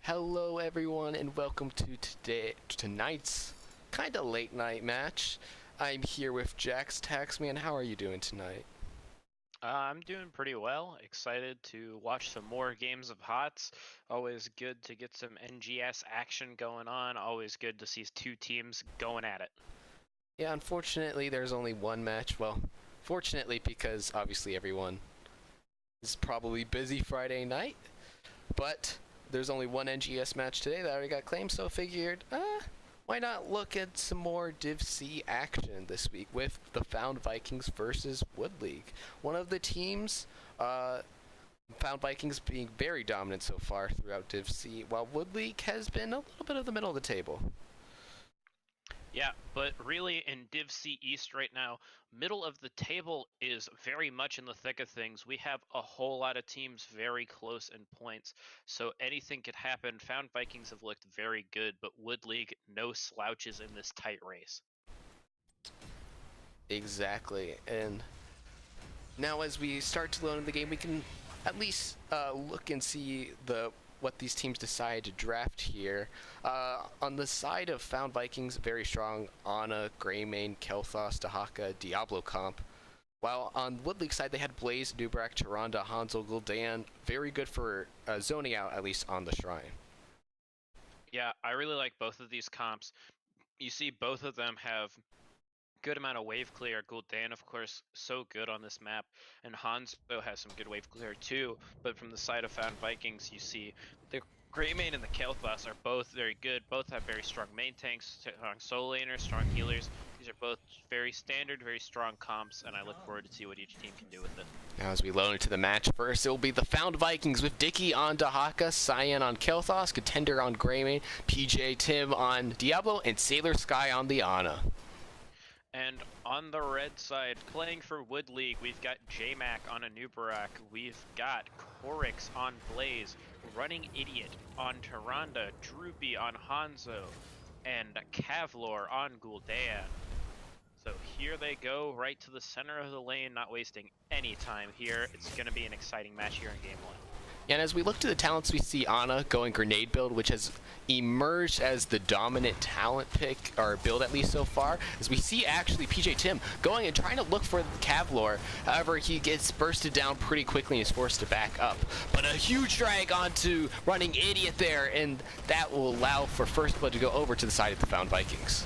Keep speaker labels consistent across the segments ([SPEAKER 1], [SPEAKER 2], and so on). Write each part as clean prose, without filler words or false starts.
[SPEAKER 1] Hello everyone and welcome to tonight's kinda late night match. I'm here with Jax Taxman. How are you doing tonight?
[SPEAKER 2] I'm doing pretty well. Excited to watch some more games of HOTS. Always good to get some NGS action going on. Always good to see two teams going at it.
[SPEAKER 1] Yeah, unfortunately there's only one match. Well, fortunately because obviously everyone is probably busy Friday night. But there's only one NGS match today that already got claimed, so I figured, why not look at some more Div C action this week with the Found Vikings versus Wood League. One of the teams, Found Vikings being very dominant so far throughout Div C, while Wood League has been a little bit of the middle of the table.
[SPEAKER 2] Yeah, but really in Div C East right now, middle of the table is very much in the thick of things. We have a whole lot of teams very close in points, so anything could happen. Found Vikings have looked very good, but Wood League, no slouches in this tight race.
[SPEAKER 1] Exactly, and now as we start to learn the game, we can at least look and see what these teams decide to draft here. On the side of Found Vikings, very strong Ana, Greymane, Kel'Thas, Dahaka, Diablo comp. While on Wood League side, they had Blaze, Dubrak, Tyrande, Hanzo, Gul'dan. Very good for zoning out, at least on the Shrine.
[SPEAKER 2] Yeah, I really like both of these comps. You see both of them have good amount of wave clear. Gul'dan, of course, so good on this map, and Hanzo has some good wave clear too. But from the side of Found Vikings, you see the Greymane and the Kel'Thas are both very good. Both have very strong main tanks, strong solo laners, strong healers. These are both very standard, very strong comps, and I look forward to see what each team can do with it.
[SPEAKER 1] Now as we load into the match first, it will be the Found Vikings with Dicky on Dahaka, Cyan on Kel'Thas, Contender on Greymane, PJ Tim on Diablo, and Sailor Sky on the Ana.
[SPEAKER 2] And on the red side, playing for Wood League, we've got JMac on Anubarak, we've got Korix on Blaze, Running Idiot on Tyrande, Droopy on Hanzo, and Kavlor on Gul'dan. So here they go, right to the center of the lane, not wasting any time here. It's going to be an exciting match here in Game 1.
[SPEAKER 1] And as we look to the talents, we see Ana going grenade build, which has emerged as the dominant talent pick, or build at least so far, as we see actually PJ Tim going and trying to look for Kavlor. However, he gets bursted down pretty quickly and is forced to back up. But a huge drag onto Running Idiot there, and that will allow for First Blood to go over to the side of the Found Vikings.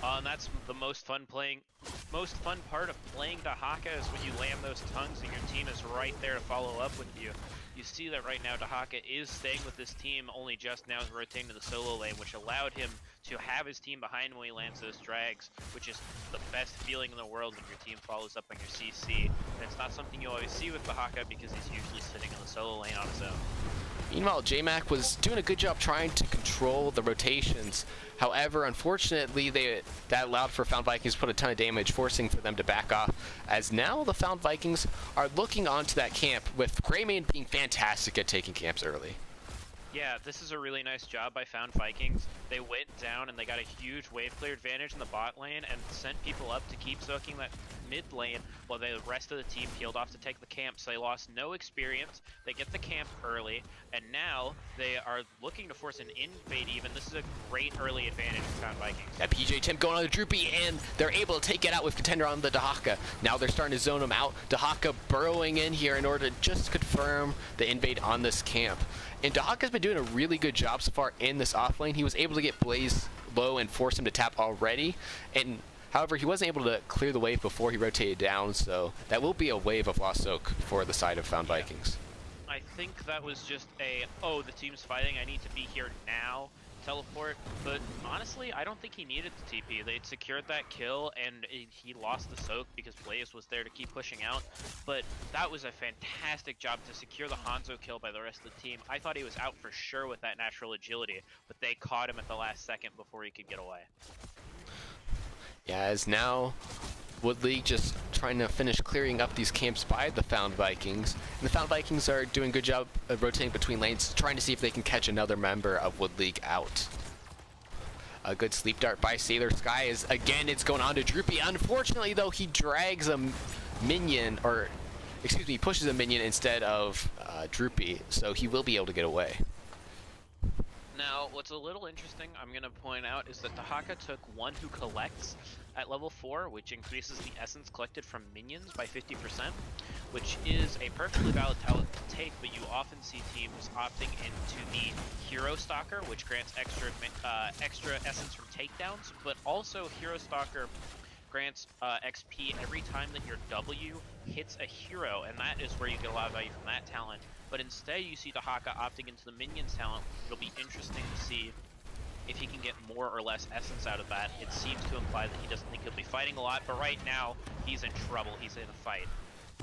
[SPEAKER 2] And that's the most fun part of playing Dahaka is when you land those tongues and your team is right there to follow up with you. You see that right now Dahaka is staying with this team, only just now is rotating to the solo lane, which allowed him to have his team behind him when he lands those drags, which is the best feeling in the world when your team follows up on your CC. And it's not something you always see with Dahaka because he's usually sitting in the solo lane on his own.
[SPEAKER 1] Meanwhile, JMac was doing a good job trying to control the rotations. However, unfortunately, that allowed for Found Vikings to put a ton of damage, forcing for them to back off. As now the Found Vikings are looking onto that camp, with Greymane being fantastic at taking camps early.
[SPEAKER 2] Yeah, this is a really nice job by Found Vikings. They went down and they got a huge wave clear advantage in the bot lane and sent people up to keep soaking that mid lane while the rest of the team peeled off to take the camp. So they lost no experience. They get the camp early, and now they are looking to force an invade even. This is a great early advantage for Found Vikings.
[SPEAKER 1] That PJ Tim going on the Droopy, and they're able to take it out with Contender on the Dahaka. Now they're starting to zone him out. Dahaka burrowing in here in order to just confirm the invade on this camp. And Dahaka's been doing a really good job so far in this off lane. He was able to get Blaze low and force him to tap already. And however, he wasn't able to clear the wave before he rotated down, so that will be a wave of Lost Oak for the side of Found Vikings.
[SPEAKER 2] I think that was just oh, the team's fighting, I need to be here now teleport, but honestly, I don't think he needed the TP. They'd secured that kill, and he lost the soak because Blaze was there to keep pushing out, but that was a fantastic job to secure the Hanzo kill by the rest of the team. I thought he was out for sure with that natural agility, but they caught him at the last second before he could get away.
[SPEAKER 1] Yeah, as now Wood League just trying to finish clearing up these camps by the Found Vikings. And the Found Vikings are doing a good job of rotating between lanes, trying to see if they can catch another member of Wood League out. A good sleep dart by Sailor Sky is, again, it's going on to Droopy. Unfortunately, though, he drags a minion, or, excuse me, pushes a minion instead of Droopy, so he will be able to get away.
[SPEAKER 2] Now, what's a little interesting, I'm going to point out, is that Dahaka took one who collects at level 4, which increases the essence collected from minions by 50%, which is a perfectly valid talent to take, but you often see teams opting into the Hero Stalker, which grants extra essence from takedowns, but also Hero Stalker grants XP every time that your W hits a hero, and that is where you get a lot of value from that talent. But instead, you see Dahaka opting into the minions talent. It'll be interesting to see if he can get more or less essence out of that. It seems to imply that he doesn't think he'll be fighting a lot, but right now, he's in trouble. He's in a fight.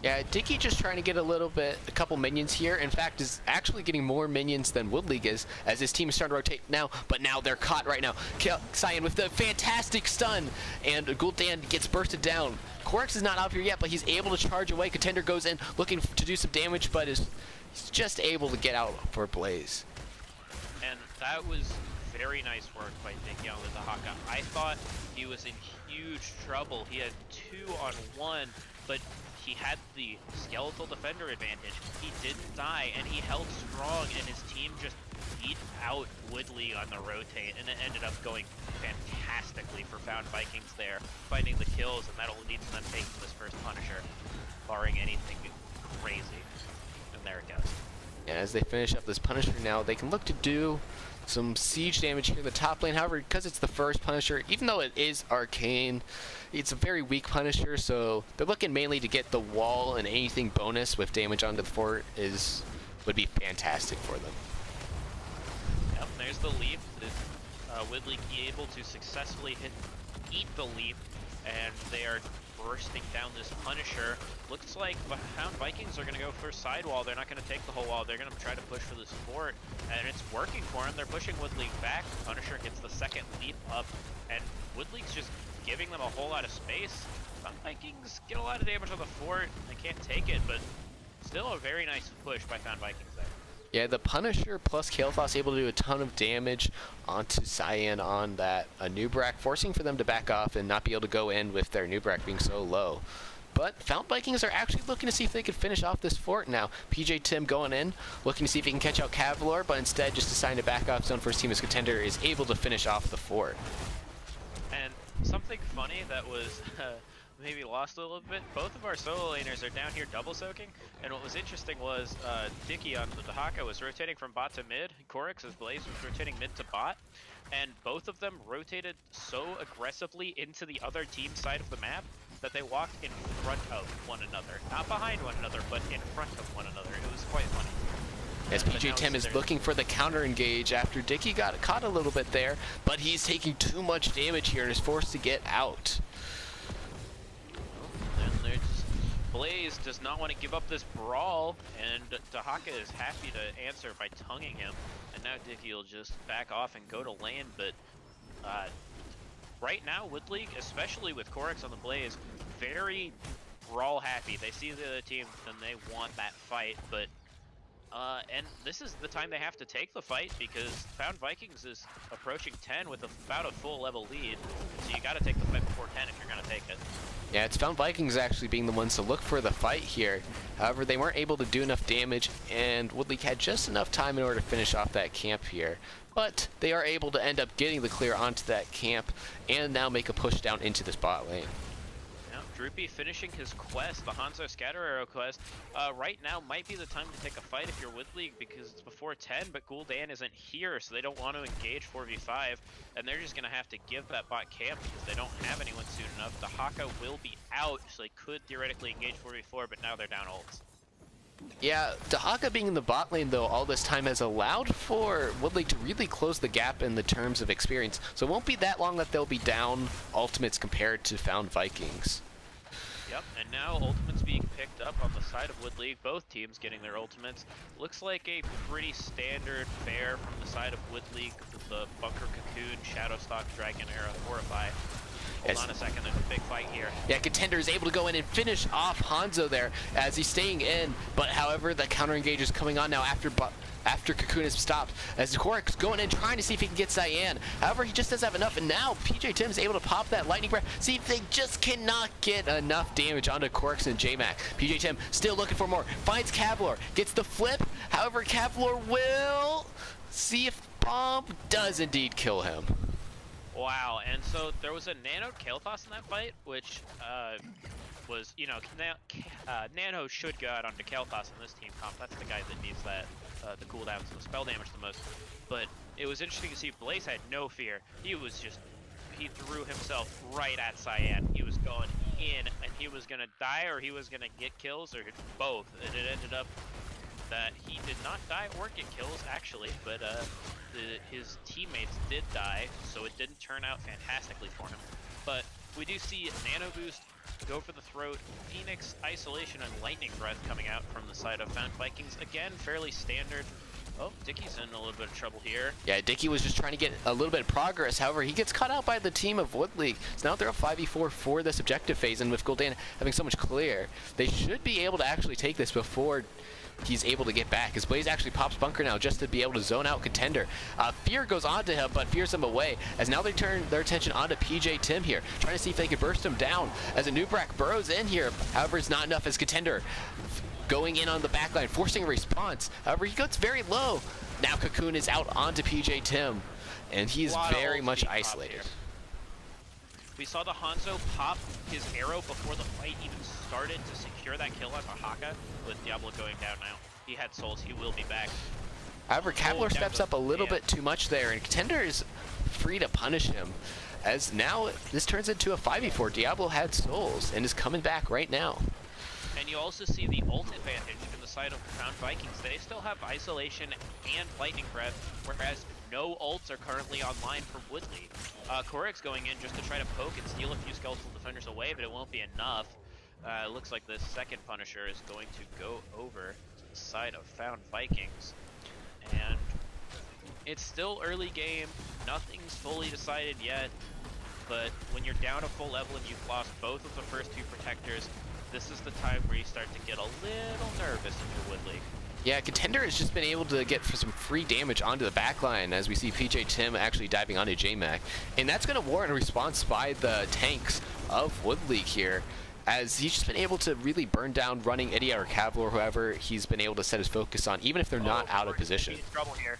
[SPEAKER 1] Yeah, Dicky just trying to get a couple minions here. In fact, is actually getting more minions than Wood League is, as his team is starting to rotate now, but now they're caught right now. Cyan with the fantastic stun, and Gul'dan gets bursted down. Corix is not out here yet, but he's able to charge away. Contender goes in looking to do some damage, but he's just able to get out for Blaze.
[SPEAKER 2] And that was very nice work by Dicky on the Dahaka. I thought he was in huge trouble. He had 2-on-1, but he had the skeletal defender advantage. He didn't die, and he held strong, and his team just beat out Woodley on the rotate, and it ended up going fantastically for Found Vikings there, finding the kills, and that'll lead to them taking this first Punisher, barring anything crazy. And there it goes.
[SPEAKER 1] And as they finish up this Punisher now, they can look to do some siege damage here in the top lane. However, because it's the first Punisher, even though it is arcane, it's a very weak Punisher, so they're looking mainly to get the wall, and anything bonus with damage onto the fort would be fantastic for them.
[SPEAKER 2] Yep, there's the leap. Woodley able to successfully eat the leap, and they are bursting down this Punisher. Looks like Found Vikings are going to go for sidewall. They're not going to take the whole wall. They're going to try to push for this fort, and it's working for them. They're pushing Woodley back. Punisher gets the second leap up, and Woodley's just giving them a whole lot of space. Found Vikings get a lot of damage on the fort. They can't take it, but still a very nice push by Found Vikings there.
[SPEAKER 1] Yeah, the Punisher plus Kael'thas able to do a ton of damage onto Cyan on that Nubrak, forcing for them to back off and not be able to go in with their Nubrak being so low. But Found Vikings are actually looking to see if they can finish off this fort now. PJ Tim going in, looking to see if he can catch out Cavalier, but instead just deciding to back off zone for his team as Contender is able to finish off the fort.
[SPEAKER 2] And something funny that was maybe lost a little bit, both of our solo laners are down here double soaking, and what was interesting was Dicky on the Dahaka was rotating from bot to mid, Corix as Blaze was rotating mid to bot, and both of them rotated so aggressively into the other team side of the map that they walked in front of one another. Not behind one another, but in front of one another. It was quite funny.
[SPEAKER 1] As PJ Tim is looking for the counter engage after Dicky got caught a little bit there, but he's taking too much damage here and is forced to get out.
[SPEAKER 2] Blaze does not want to give up this brawl, and Dahaka is happy to answer by tonguing him. And now Dicky will just back off and go to lane, but right now, Wood League, especially with Corix on the Blaze, very brawl happy. They see the other team and they want that fight, but and this is the time they have to take the fight because Found Vikings is approaching 10 with about a full level lead, so you got to take the fight before 10 if you're going to take it.
[SPEAKER 1] Yeah, it's Found Vikings actually being the ones to look for the fight here. However, they weren't able to do enough damage, and Wood League had just enough time in order to finish off that camp here. But they are able to end up getting the clear onto that camp, and now make a push down into this bot lane.
[SPEAKER 2] Now, Droopy finishing his quest, the Hanzo Scatter Arrow quest. Right now might be the time to take a fight if you're Wood League because it's before 10, but Gul'dan isn't here, so they don't want to engage 4v5, and they're just going to have to give that bot camp because they don't have anyone soon enough. The Haka will be out, so they could theoretically engage 4v4, but now they're down ults.
[SPEAKER 1] Yeah, Dahaka being in the bot lane though all this time has allowed for Wood League to really close the gap in the terms of experience, so it won't be that long that they'll be down ultimates compared to Found Vikings.
[SPEAKER 2] Yep, and now ultimates being picked up on the side of Wood League, both teams getting their ultimates. Looks like a pretty standard fare from the side of Wood League with the Bunker Cocoon, Shadowstalk, Dragon Arrow, Horrify. Hold on a second, there's a big fight here. Yeah,
[SPEAKER 1] Contender is able to go in and finish off Hanzo there as he's staying in, but however, the counter engage is coming on now after Cocoon has stopped, as Corix going in trying to see if he can get Cyan. However, he just doesn't have enough, and now PJ Tim is able to pop that lightning breath. See if they just cannot get enough damage onto Corix and JMac. PJ Tim still looking for more, finds Cavalier, gets the flip. However, Cavalier will see if bomb does indeed kill him.
[SPEAKER 2] Wow, and so there was a Nano Kael'thas in that fight, which was, you know, Nano should go out onto Kael'thas in this team comp. That's the guy that needs that, the cooldowns and the spell damage the most. But it was interesting to see Blaze had no fear. He threw himself right at Cyan. He was going in, and he was gonna die, or he was gonna get kills, or both. And it ended up that he did not die or get kills, actually, but his teammates did die, so it didn't turn out fantastically for him. But we do see Nano Boost go for the throat, Phoenix, Isolation, and Lightning Breath coming out from the side of Found Vikings. Again, fairly standard. Oh, Dickie's in a little bit of trouble here.
[SPEAKER 1] Yeah, Dickie was just trying to get a little bit of progress. However, he gets cut out by the team of Wood League. So now they're a 5v4 for this objective phase, and with Gul'dan having so much clear, they should be able to actually take this before he's able to get back. As Blaze actually pops Bunker now just to be able to zone out Contender. Fear goes on to him, but fears him away, as now they turn their attention onto PJ Tim here, trying to see if they can burst him down, as a Nubrak burrows in here. However, it's not enough, as Contender going in on the backline, forcing a response. However, he goes very low. Now Cocoon is out onto PJ Tim, and he's very much isolated.
[SPEAKER 2] We saw the Hanzo pop his arrow before the fight even started to secure that kill on Haka, with Diablo going down now. He had souls, he will be back.
[SPEAKER 1] However, Kavler steps up a little bit too much there, and Contender is free to punish him, as now this turns into a 5v4. Diablo had souls and is coming back right now.
[SPEAKER 2] And you also see the ult advantage in the side of the Found Vikings. They still have Isolation and Lightning Breath, whereas no ults are currently online from Woodley. Korik's going in just to try to poke and steal a few Skeletal Defenders away, but it won't be enough. It looks like the second Punisher is going to go over to the side of Found Vikings. And it's still early game, nothing's fully decided yet, but when you're down a full level and you've lost both of the first two protectors, this is the time where you start to get a little nervous in your Wood League. Yeah,
[SPEAKER 1] Contender has just been able to get some free damage onto the backline, as we see PJ Tim actually diving onto JMac. And that's going to warrant a response by the tanks of Wood League here, as he's just been able to really burn down running Idiot or Cavil or whoever he's been able to set his focus on, even if they're not out of position.
[SPEAKER 2] He's in trouble here.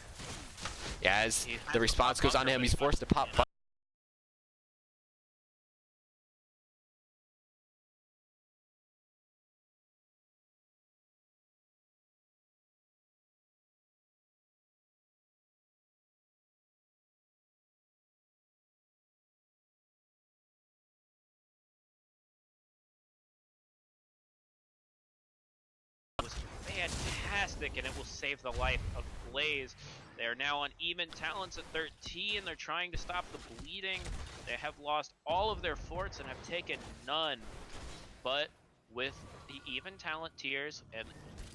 [SPEAKER 1] Yeah, as the response goes on to him, he's forced to pop.
[SPEAKER 2] Was fantastic, and it will save the life of Blaze. They are now on even talents at 13. They're trying to stop the bleeding. They have lost all of their forts and have taken none. But with the even talent tiers, and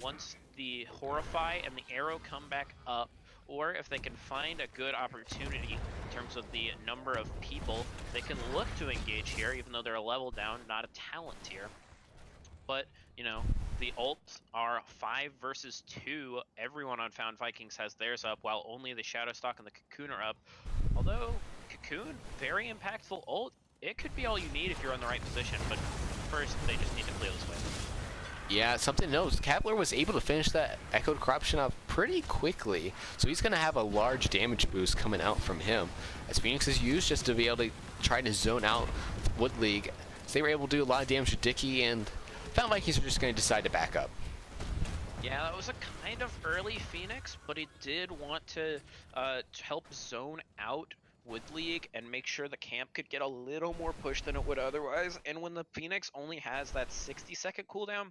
[SPEAKER 2] once the Horrify and the Arrow come back up, or if they can find a good opportunity in terms of the number of people, they can look to engage here, even though they're a level down, not a talent tier. But, you know, the ults are 5 versus 2. Everyone on Found Vikings has theirs up, while only the Shadowstalk and the Cocoon are up. Although, Cocoon, very impactful ult. It could be all you need if you're in the right position, but first, they just need to clear this wave.
[SPEAKER 1] Yeah, something to note, Kavler was able to finish that Echoed Corruption off pretty quickly, so he's going to have a large damage boost coming out from him, as Phoenix is used just to be able to try to zone out Wood League. So they were able to do a lot of damage to Dickie, and Found Vikings are just going to decide to back up.
[SPEAKER 2] Yeah, that was a kind of early Phoenix, but he did want to help zone out Wood League and make sure the camp could get a little more push than it would otherwise. And when the Phoenix only has that 60-second cooldown,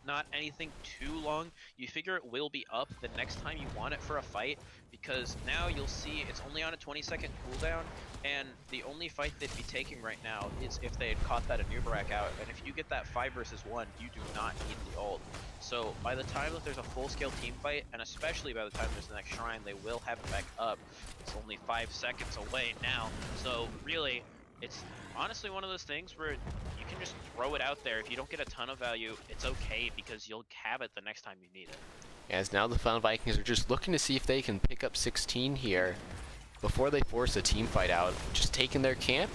[SPEAKER 2] not anything too long, you figure it will be up the next time you want it for a fight, because now you'll see it's only on a 20-second cooldown, and the only fight they'd be taking right now is if they had caught that Anubarak out, and if you get that 5 versus 1, you do not need the ult. So by the time that there's a full-scale team fight, and especially by the time there's the next shrine, they will have it back up. It's only 5 seconds away now, so really, it's honestly one of those things where you can just throw it out there. If you don't get a ton of value, it's okay, because you'll have it the next time you need it.
[SPEAKER 1] As now the Found Vikings are just looking to see if they can pick up 16 here before they force a team fight out. Just taking their camp,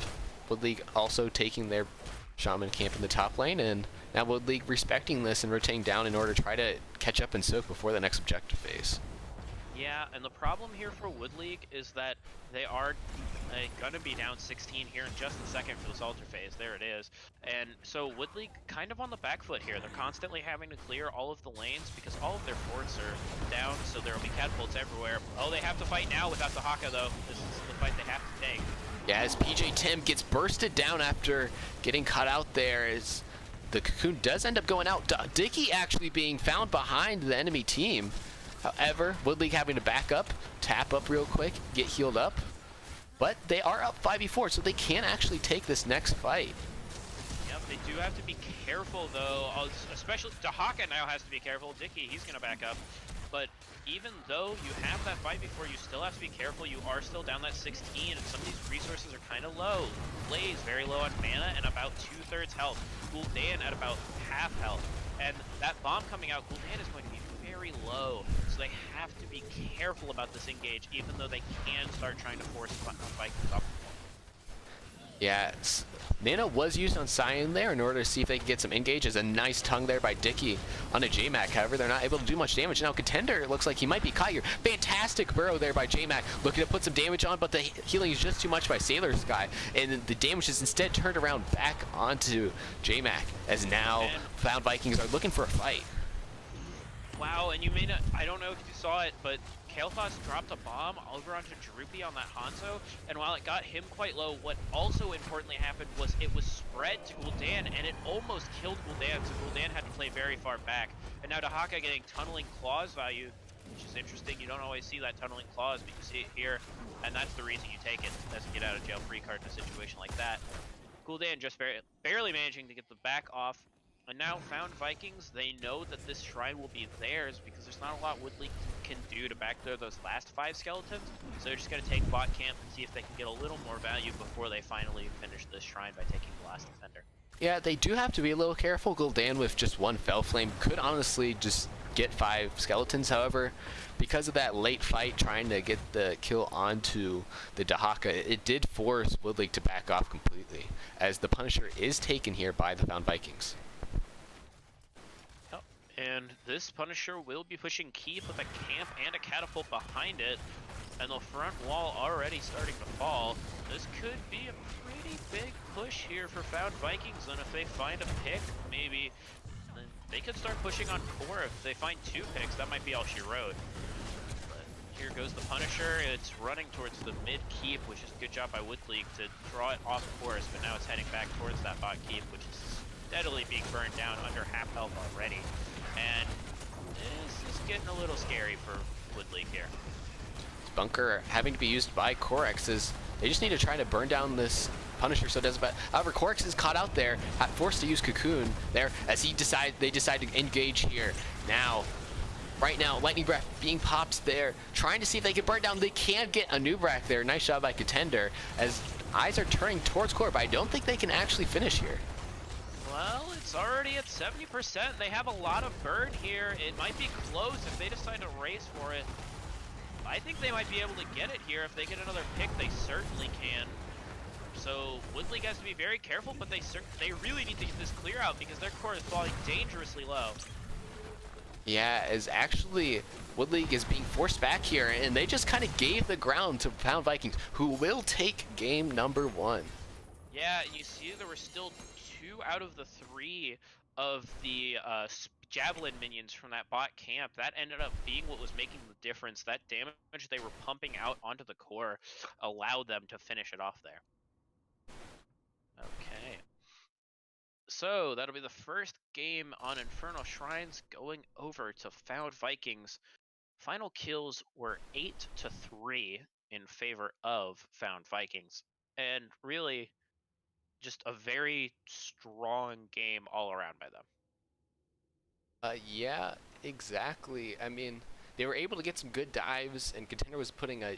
[SPEAKER 1] Wood League also taking their Shaman camp in the top lane, and now Wood League respecting this and rotating down in order to try to catch up and soak before the next objective phase.
[SPEAKER 2] Yeah, and the problem here for Wood League is that they are gonna be down 16 here in just a second for this altar phase. There it is. And so Wood League kind of on the back foot here. They're constantly having to clear all of the lanes because all of their forts are down, so there will be catapults everywhere. Oh, they have to fight now without the Haka, though. This is the fight they have to take.
[SPEAKER 1] Yeah, as PJ Tim gets bursted down after getting cut out there, as the Cocoon does end up going out. Dicky actually being found behind the enemy team. However, Wood League having to back up, tap up real quick, get healed up. But they are up 5v4, so they can actually take this next fight.
[SPEAKER 2] Yep, they do have to be careful, though. Especially Dahaka now has to be careful. Dicky, he's going to back up. But even though you have that fight before, you still have to be careful. You are still down that 16, and some of these resources are kind of low. Blaze very low on mana and about 2/3 health. Gul'dan at about half health. And that bomb coming out, Gul'dan is going to be very low. So they have to be careful about this engage, even though they can start trying to force Vikings off.
[SPEAKER 1] Yeah, Nano was used on Cyan there in order to see if they could get some engages. A nice tongue there by Dicky on a JMac. However, they're not able to do much damage. Now, Contender looks like he might be caught here. Fantastic burrow there by JMac. Looking to put some damage on, but the healing is just too much by Sailor Sky. And the damage is instead turned around back onto JMac, as now Found Vikings are looking for a fight.
[SPEAKER 2] Wow, and you may not, I don't know if you saw it, but Kael'thas dropped a bomb over onto Droopy on that Hanzo, and while it got him quite low, what also importantly happened was it was spread to Gul'dan, and it almost killed Gul'dan, so Gul'dan had to play very far back. And now Dahaka getting Tunneling Claws value, which is interesting. You don't always see that Tunneling Claws, but you see it here, and that's the reason you take it, as a get out of jail free card in a situation like that. Gul'dan just barely managing to get the back off. And now Found Vikings, they know that this shrine will be theirs because there's not a lot Wood League can do to back clear those last 5 skeletons. So they're just going to take bot camp and see if they can get a little more value before they finally finish this shrine by taking the last defender.
[SPEAKER 1] Yeah, they do have to be a little careful. Gul'dan with just one Fell Flame could honestly just get 5 skeletons. However, because of that late fight trying to get the kill onto the Dahaka, it did force Wood League to back off completely, as the Punisher is taken here by the Found Vikings.
[SPEAKER 2] And this Punisher will be pushing Keep with a camp and a catapult behind it. And the front wall already starting to fall. This could be a pretty big push here for Found Vikings. And if they find a pick, maybe then they could start pushing on core. If they find 2 picks, that might be all she wrote. But here goes the Punisher. It's running towards the mid keep, which is a good job by Wood League to draw it off course. But now it's heading back towards that bot keep, which is steadily being burned down under half health already. And this is getting a little scary for Wood League here.
[SPEAKER 1] Bunker having to be used by Corex, as they just need to try to burn down this Punisher so it doesn't. But however, Corex is caught out there, forced to use Cocoon there as they decide to engage here. Now, right now, Lightning Breath being popped there, trying to see if they can burn down. They can get a Nubrak there. Nice job by Contender, as eyes are turning towards Core, but I don't think they can actually finish here.
[SPEAKER 2] Well, it's already at 70%. They have a lot of burn here. It might be close if they decide to race for it. I think they might be able to get it here. If they get another pick, they certainly can. So Wood League has to be very careful, but they really need to get this clear out because their core is falling dangerously low.
[SPEAKER 1] Yeah, as actually Wood League is being forced back here, and they just kind of gave the ground to Found Vikings, who will take game number 1.
[SPEAKER 2] Yeah, you see there were still 2 out of the 3 of the Javelin minions from that bot camp. That ended up being what was making the difference. That damage they were pumping out onto the core allowed them to finish it off there. Okay. So that'll be the first game on Infernal Shrines going over to Found Vikings. Final kills were 8-3 in favor of Found Vikings. And really, just a very strong game all around by them.
[SPEAKER 1] Yeah, exactly. I mean, they were able to get some good dives, and Contender was putting a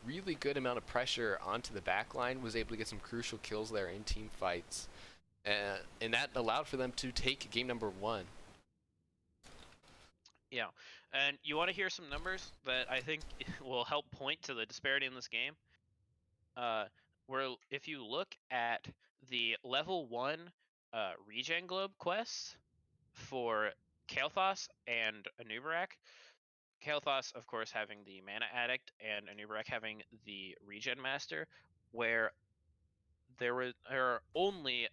[SPEAKER 1] really good amount of pressure onto the back line, was able to get some crucial kills there in team fights. And that allowed for them to take game number 1.
[SPEAKER 2] Yeah, and you want to hear some numbers that I think will help point to the disparity in this game? Where if you look at the level 1 regen globe quests for Kael'thas and Anubarak, Kael'thas, of course, having the Mana Addict, and Anubarak having the Regen Master, where there are only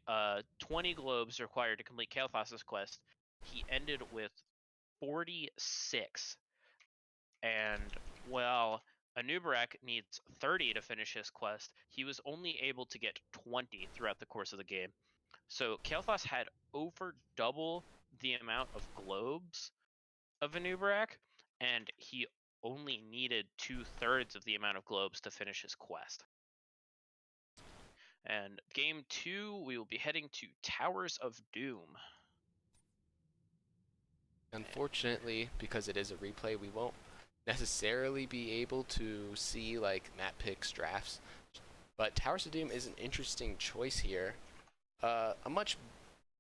[SPEAKER 2] 20 globes required to complete Kael'thas's quest. He ended with 46, and well, Anubarak needs 30 to finish his quest. He was only able to get 20 throughout the course of the game. So Kael'thas had over double the amount of globes of Anubarak, and he only needed 2/3 of the amount of globes to finish his quest. And game 2, we will be heading to Towers of Doom.
[SPEAKER 1] Unfortunately, because it is a replay, we won't necessarily be able to see like map picks, drafts. But Towers of Doom is an interesting choice here. A much,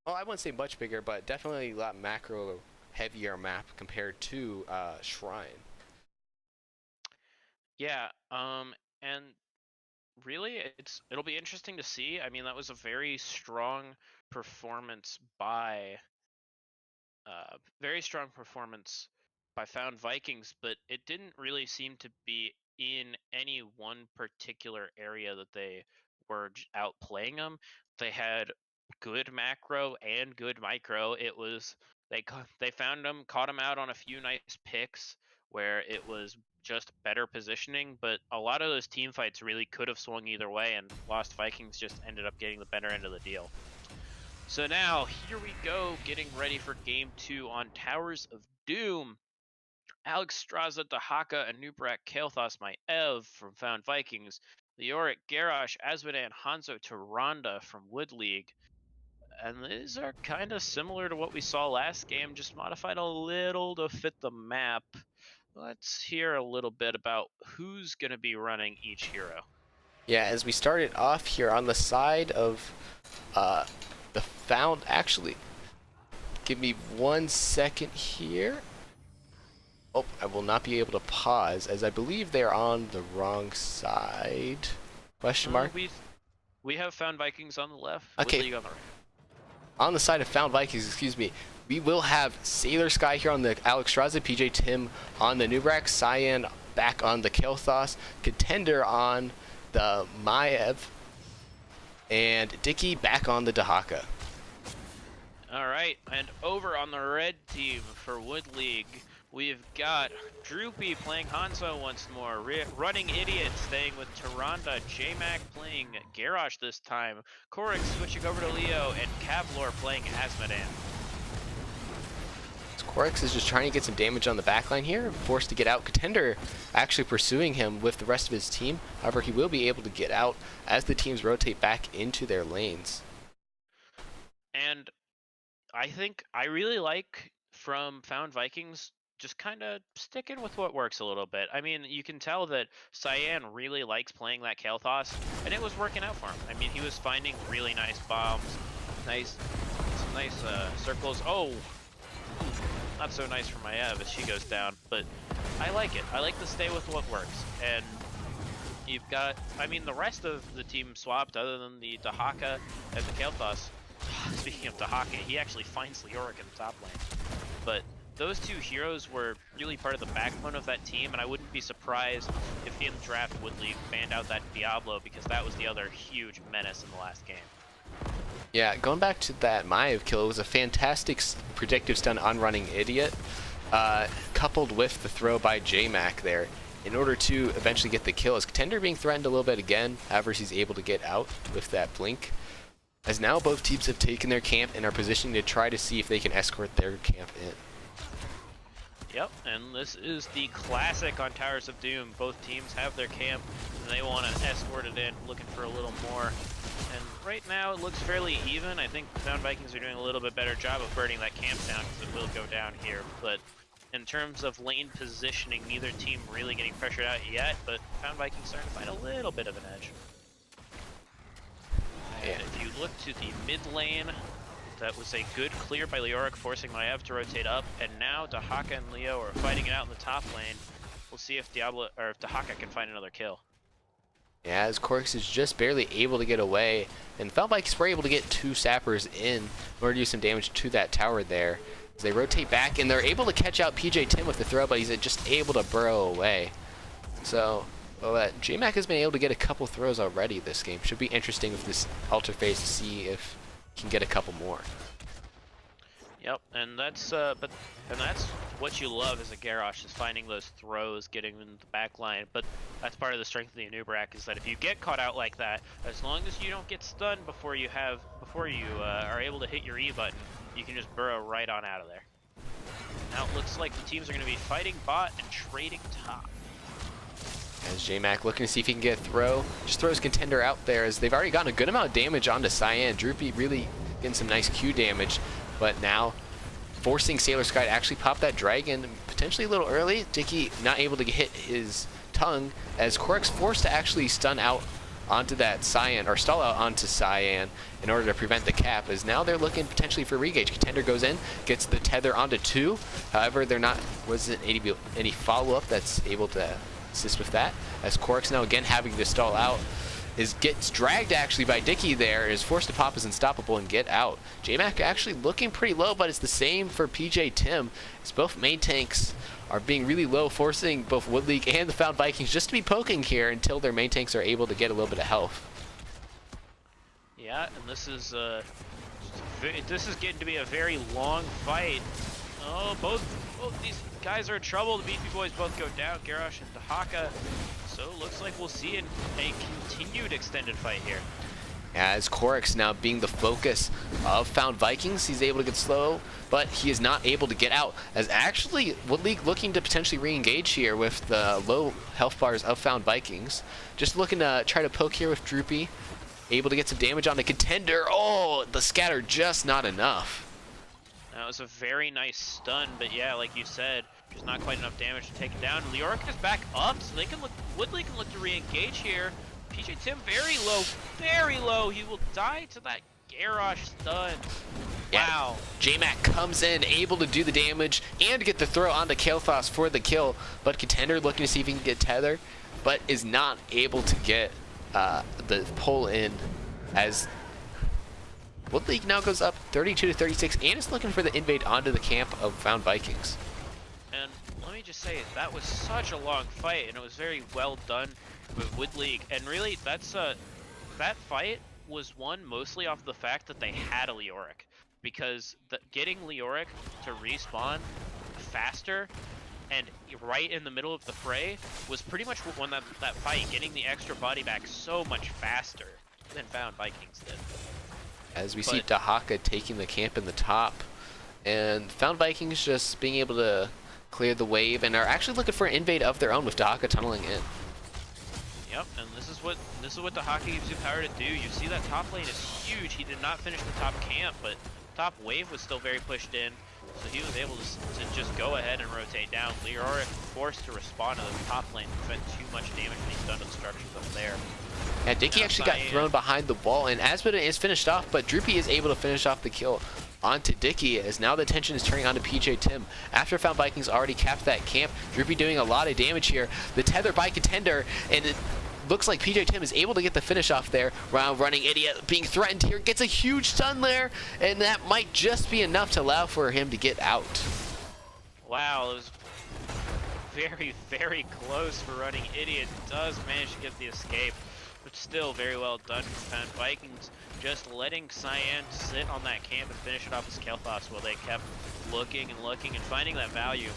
[SPEAKER 1] well, I wouldn't say much bigger, but definitely a lot macro heavier map compared to Shrine.
[SPEAKER 2] Yeah, and really, it'll be interesting to see. I mean, that was a very strong performance by Found Vikings, but it didn't really seem to be in any one particular area that they were outplaying them. They had good macro and good micro. It was they found them, caught them out on a few nice picks where it was just better positioning, but a lot of those team fights really could have swung either way, and Lost Vikings just ended up getting the better end of the deal. So now, here we go, getting ready for Game 2 on Towers of Doom. Alex Straza, Dahaka, Anubarak, Kael'thas, my Ev from Found Vikings, Leoric, Garrosh, Azmodan, Hanzo, Tyrande from Wood League. And these are kind of similar to what we saw last game, just modified a little to fit the map. Let's hear a little bit about who's going to be running each hero.
[SPEAKER 1] Yeah, as we started off here on the side of the Found, actually, give me 1 second here. Oh, I will not be able to pause, as I believe they're on the wrong side. Question mark?
[SPEAKER 2] We have Found Vikings on the left,
[SPEAKER 1] Okay.
[SPEAKER 2] Wood League on the right.
[SPEAKER 1] On the side of Found Vikings, excuse me, we will have Sailor Sky here on the Alex Straza, PJ Tim on the Nubrak, Cyan back on the Kael'thas, Contender on the Maev, and Dicky back on the Dahaka.
[SPEAKER 2] All right, and over on the red team for Wood League, we've got Droopy playing Hanzo once more, Running Idiot staying with Tyrande, J-Mac playing Garrosh this time, Korix switching over to Leo, and Kavlor playing Azmodan.
[SPEAKER 1] Korix is just trying to get some damage on the backline here, forced to get out. Contender actually pursuing him with the rest of his team. However, he will be able to get out as the teams rotate back into their lanes.
[SPEAKER 2] And I think I really like from Found Vikings just kind of sticking with what works a little bit. I mean, you can tell that Cyan really likes playing that Kael'thas, and it was working out for him. I mean, he was finding really nice bombs, some nice circles. Oh, not so nice for my Ev as she goes down, but I like it. I like to stay with what works. And you've got, I mean, the rest of the team swapped other than the Dahaka and the Kael'thas. Speaking of Dahaka, he actually finds Leoric in the top lane. But those two heroes were really part of the backbone of that team, and I wouldn't be surprised if in the draft Wood League banned out that Diablo, because that was the other huge menace in the last game.
[SPEAKER 1] Yeah, going back to that Maev kill, it was a fantastic predictive stun on Running Idiot, coupled with the throw by J-Mac there, in order to eventually get the kill. As Contender being threatened a little bit again, however he's able to get out with that blink. As now both teams have taken their camp and are positioning to try to see if they can escort their camp in.
[SPEAKER 2] Yep, and this is the classic on Towers of Doom. Both teams have their camp, and they want to escort it in, looking for a little more. And right now, it looks fairly even. I think Found Vikings are doing a little bit better job of burning that camp down, because it will go down here. But in terms of lane positioning, neither team really getting pressured out yet, but Found Vikings starting to find a little bit of an edge. And if you look to the mid lane, that was a good clear by Leoric, forcing Maev to rotate up, and now Dahaka and Leo are fighting it out in the top lane. We'll see if Dahaka can find another kill.
[SPEAKER 1] Yeah, as Korix is just barely able to get away, and Found Vikings were able to get 2 sappers in order to do some damage to that tower there. They rotate back, and they're able to catch out PJ Tim with the throw, but he's just able to burrow away. So, well, J-Mac has been able to get a couple throws already this game. Should be interesting with this Alter Phase to see if he can get a couple more.
[SPEAKER 2] Yep, and that's what you love as a Garrosh, is finding those throws, getting in the back line. But that's part of the strength of the Anubrak, is that if you get caught out like that, as long as you don't get stunned before you are able to hit your E button, you can just burrow right on out of there. Now it looks like the teams are going to be fighting bot and trading top.
[SPEAKER 1] As J-Mac looking to see if he can get a throw. Just throws Contender out there, as they've already gotten a good amount of damage onto Cyan. Droopy really getting some nice Q damage, but now forcing Sailor Sky to actually pop that Dragon potentially a little early. Dicky not able to hit his tongue, as Korik's forced to actually stun out onto that Cyan, or stall out onto Cyan in order to prevent the cap, as now they're looking potentially for regage. Contender goes in, gets the tether onto 2. However, there wasn't any follow-up that's able to assist with that, as Korik's now again having to stall out. Gets dragged actually by Dicky there, is forced to pop his Unstoppable and get out. J-Mac actually looking pretty low, but it's the same for PJ Tim, as both main tanks are being really low, forcing both Wood League and the Found Vikings just to be poking here until their main tanks are able to get a little bit of health.
[SPEAKER 2] Yeah, and this is getting to be a very long fight. Oh, both these guys are in trouble. The BP boys both go down, Garrosh and Dahaka. So it looks like we'll see a continued extended fight here.
[SPEAKER 1] As Korik's now being the focus of Found Vikings, he's able to get slow, but he is not able to get out. As actually Wood League looking to potentially re-engage here with the low health bars of Found Vikings. Just looking to try to poke here with Droopy. Able to get some damage on the Contender. Oh, the scatter just not enough.
[SPEAKER 2] That was a very nice stun, but yeah, like you said, there's not quite enough damage to take it down. Leoric is back up, so they can look. Wood League can look to re-engage here. PJ Tim very low, very low. He will die to that Garrosh stun.
[SPEAKER 1] Yeah.
[SPEAKER 2] Wow.
[SPEAKER 1] J-Mac comes in, able to do the damage and get the throw onto Kael'thas for the kill, but Contender looking to see if he can get tether, but is not able to get the pull in, as Wood League now goes up 32 to 36 and is looking for the invade onto the camp of Found Vikings.
[SPEAKER 2] And let me just say, that was such a long fight, and it was very well done with Wood League. And really, that fight was won mostly off the fact that they had a Leoric, because getting Leoric to respawn faster and right in the middle of the fray was pretty much what won that fight, getting the extra body back so much faster than Found Vikings did.
[SPEAKER 1] As we see Dahaka taking the camp in the top, and Found Vikings just being able to clear the wave and are actually looking for an invade of their own with Dahaka tunneling in.
[SPEAKER 2] Yep, and this is what Dahaka gives you power to do. You see that top lane is huge. He did not finish the top camp, but top wave was still very pushed in, so he was able to just go ahead and rotate down. Leoric forced to respond to the top lane to prevent too much damage that he's done to the structures up there.
[SPEAKER 1] And Dicky actually got thrown behind the wall, and Asmodee is finished off, but Droopy is able to finish off the kill onto Dicky, as now the attention is turning on to PJ Tim. After Found Vikings already capped that camp, Droopy doing a lot of damage here. The tether by Contender, and it looks like PJ Tim is able to get the finish off there. Round running Idiot being threatened here, gets a huge stun there, and that might just be enough to allow for him to get out.
[SPEAKER 2] Wow, it was very, very close for running Idiot. Does manage to get the escape, but still very well done from Found Vikings, just letting Cyan sit on that camp and finish it off as Kael'thas while they kept looking and looking and finding that value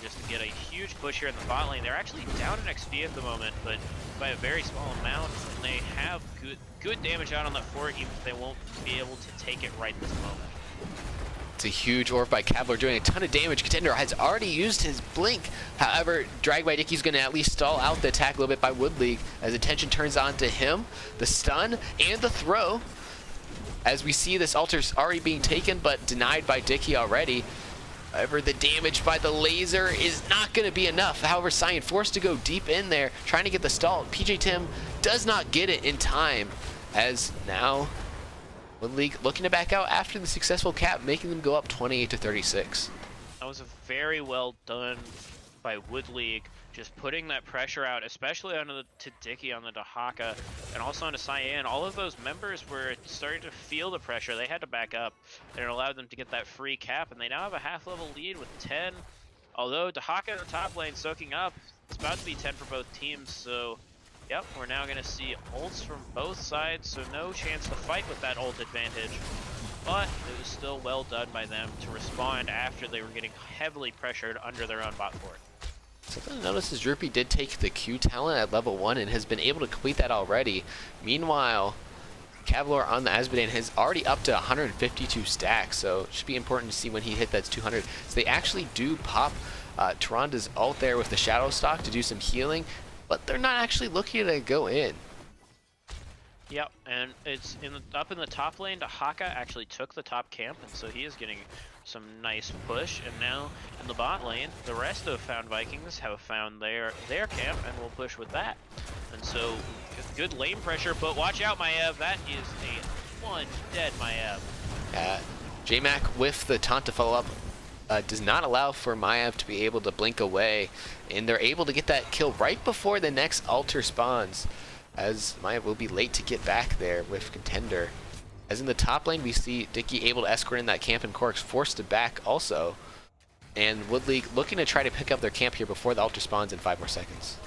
[SPEAKER 2] just to get a huge push here in the bot lane. They're actually down in XP at the moment, but by a very small amount, and they have good damage out on that fort, even if they won't be able to take it right this moment.
[SPEAKER 1] It's a huge orb by Cavalier doing a ton of damage. Contender has already used his blink. However, Drag by Dicky's going to at least stall out the attack a little bit by Wood League, as attention turns on to him. The stun and the throw, as we see this altar's already being taken but denied by Dicky already. However, the damage by the laser is not going to be enough. However, Cyan forced to go deep in there, trying to get the stall. PJ Tim does not get it in time, as now Wood League looking to back out after the successful cap, making them go up 28 to 36.
[SPEAKER 2] That was a very well done by Wood League, just putting that pressure out, especially onto to Dicky on the Dahaka, and also onto Cyan, all of those members were starting to feel the pressure. They had to back up, and it allowed them to get that free cap, and they now have a half-level lead with 10. Although Dahaka in the top lane soaking up, it's about to be 10 for both teams, so yep, we're now going to see ults from both sides, so no chance to fight with that ult advantage. But it was still well done by them to respond after they were getting heavily pressured under their own bot fort.
[SPEAKER 1] Something to notice is Droopy did take the Q talent at level 1 and has been able to complete that already. Meanwhile, Cavalier on the Azmodan is already up to 152 stacks, so it should be important to see when he hit that 200. So they actually do pop Tyrande ult there with the Shadow Stalk to do some healing, but they're not actually looking to go in.
[SPEAKER 2] Yep, and it's up in the top lane. Dahaka actually took the top camp, and so he is getting some nice push. And now in the bot lane, the rest of Found Vikings have found their camp and will push with that. And so good lane pressure, but watch out, Maev. That is a one dead Maev.
[SPEAKER 1] JMac with the taunt to follow up does not allow for Maev to be able to blink away, and they're able to get that kill right before the next altar spawns, as Maev will be late to get back there with Contender. As in the top lane, we see Dicky able to escort in that camp, and Corix forced to back also. And Woodleague looking to try to pick up their camp here before the altar spawns in 5 more seconds.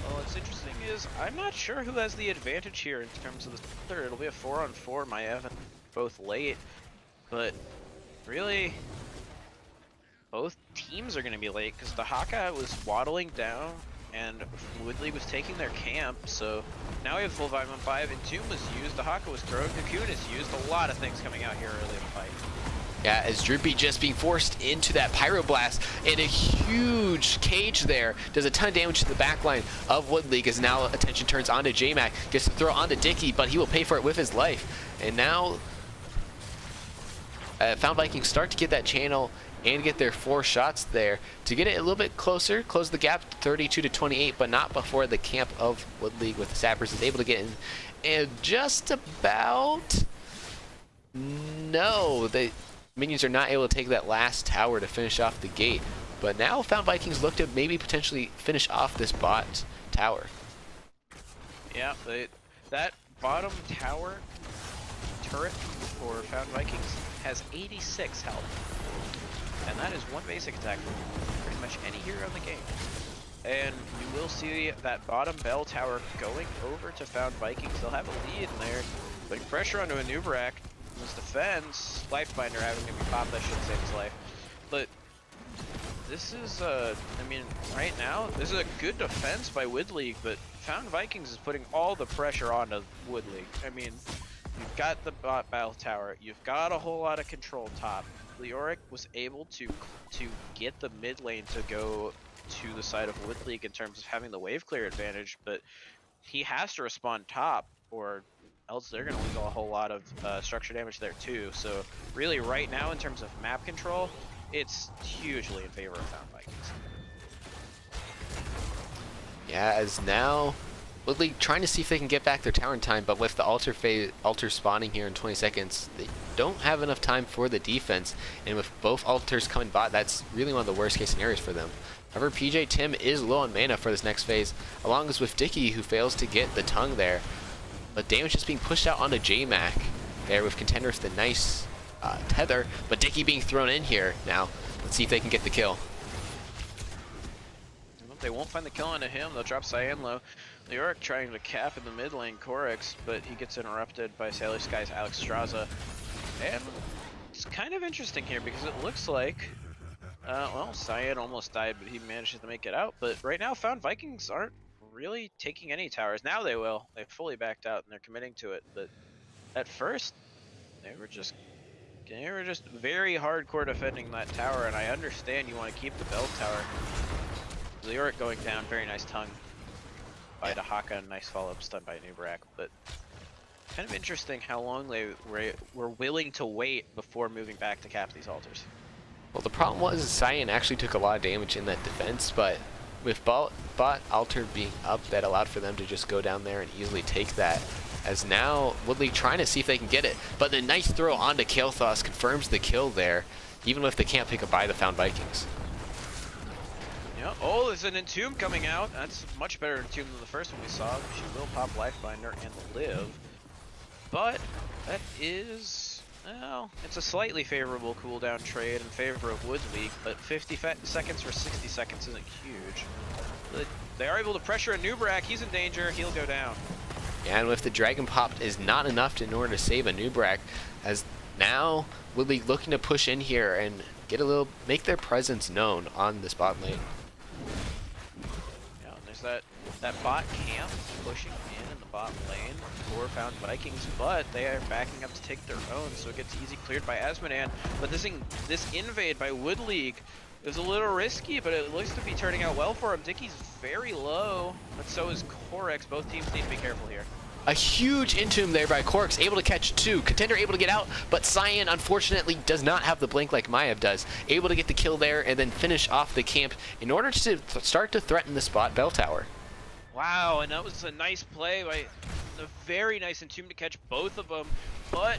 [SPEAKER 2] Well, what's interesting is I'm not sure who has the advantage here in terms of the third. It'll be a 4-on-4, Maev and both late, but really both teams are going to be late because Dahaka was waddling down and Woodley was taking their camp, so now we have full 5-on-5, and Tomb was used, Dahaka was thrown, Cocoon is used, a lot of things coming out here early in the fight.
[SPEAKER 1] Yeah, as Droopy just being forced into that Pyroblast, and a huge cage there does a ton of damage to the backline of Woodleague, as now attention turns onto JMac, gets to throw onto Dicky, but he will pay for it with his life. And now Found Vikings start to get that channel and get their 4 shots there to get it a little bit closer, close the gap to 32 to 28, but not before the camp of Woodleague with the Sappers is able to get in. And just about, no, the minions are not able to take that last tower to finish off the gate. But now Found Vikings look to maybe potentially finish off this bot tower.
[SPEAKER 2] Yeah, that bottom tower turret for Found Vikings has 86 health. And that is one basic attack for pretty much any hero in the game. And you will see that bottom bell tower going over to Found Vikings. They'll have a lead in there, putting pressure onto a Nubarak. This defense, Lifebinder having to be popped, that should save his life. But this is, I mean, right now, this is a good defense by Woodleague, but Found Vikings is putting all the pressure onto Woodleague. I mean, you've got the bot battle tower, you've got a whole lot of control top. Leoric was able to get the mid lane to go to the side of Woodleague in terms of having the wave clear advantage, but he has to respond top, or else they're going to lose a whole lot of structure damage there too. So really right now in terms of map control, it's hugely in favor of Found Vikings.
[SPEAKER 1] Yeah, as now Woodleague trying to see if they can get back their tower in time, but with the altar spawning here in 20 seconds, they don't have enough time for the defense, and with both altars coming bot, that's really one of the worst case scenarios for them. However, PJ Tim is low on mana for this next phase, along as with Dicky, who fails to get the tongue there. But damage is being pushed out onto JMac there with Contender with the nice tether, but Dicky being thrown in here now. Let's see if they can get the kill.
[SPEAKER 2] They won't find the kill onto him, they'll drop Cyan low. Leoric trying to cap in the mid lane Corix, but he gets interrupted by Sailor Sky's Alex Straza. And it's kind of interesting here because it looks like, well, Cyan almost died, but he managed to make it out. But right now, Found Vikings aren't really taking any towers. Now they will. They fully backed out and they're committing to it. But at first, they were just very hardcore defending that tower. And I understand you want to keep the bell tower. Leoric going down, very nice tongue by Dahaka, and nice follow-up stun by Nubarak, but kind of interesting how long they were willing to wait before moving back to cap these altars.
[SPEAKER 1] Well, the problem was Cyan actually took a lot of damage in that defense, but with bot altar being up, that allowed for them to just go down there and easily take that. As now Woodleague trying to see if they can get it, but the nice throw onto Kael'thas confirms the kill there, even if they can't pick up by the Found Vikings.
[SPEAKER 2] Yeah. Oh, there's an Entomb coming out. That's much better Entomb than the first one we saw. She will pop Lifebinder and live. But that is, well, it's a slightly favorable cooldown trade in favor of Wood League, but 50 seconds for 60 seconds isn't huge. But they are able to pressure a Nubrak. He's in danger. He'll go down.
[SPEAKER 1] Yeah, and with the Dragon Pop is not enough in order to save a Nubrak, as now Wood League looking to push in here and get a little, make their presence known on the bot lane.
[SPEAKER 2] Yeah, and there's that bot camp pushing in the bot lane for Found Vikings, but they are backing up to take their own, so it gets easy cleared by Asmodan. But this invade by Wood League is a little risky, but it looks to be turning out well for him. Dickie's very low, but so is Corex. Both teams need to be careful here.
[SPEAKER 1] A huge Entomb there by Corks, able to catch two. Contender able to get out, but Cyan unfortunately does not have the blink like Maiev does. Able to get the kill there and then finish off the camp in order to start to threaten the spot bell tower.
[SPEAKER 2] Wow, and that was a nice play by a very nice Entomb to catch both of them, but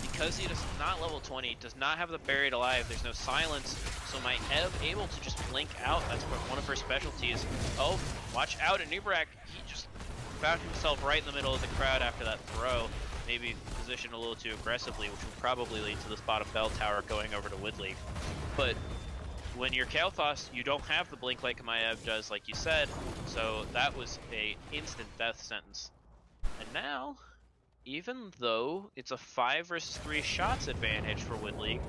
[SPEAKER 2] because he is not level 20, does not have the buried alive, there's no silence, so Maiev able to just blink out. That's one of her specialties. Oh, watch out at Nubrak. He just found himself right in the middle of the crowd after that throw. Maybe positioned a little too aggressively, which would probably lead to this bottom bell tower going over to Wood League. But when you're Kael'thas, you don't have the blink like Maiev does, like you said, so that was a instant death sentence. And now, even though it's a 5 versus 3 shots advantage for Wood League,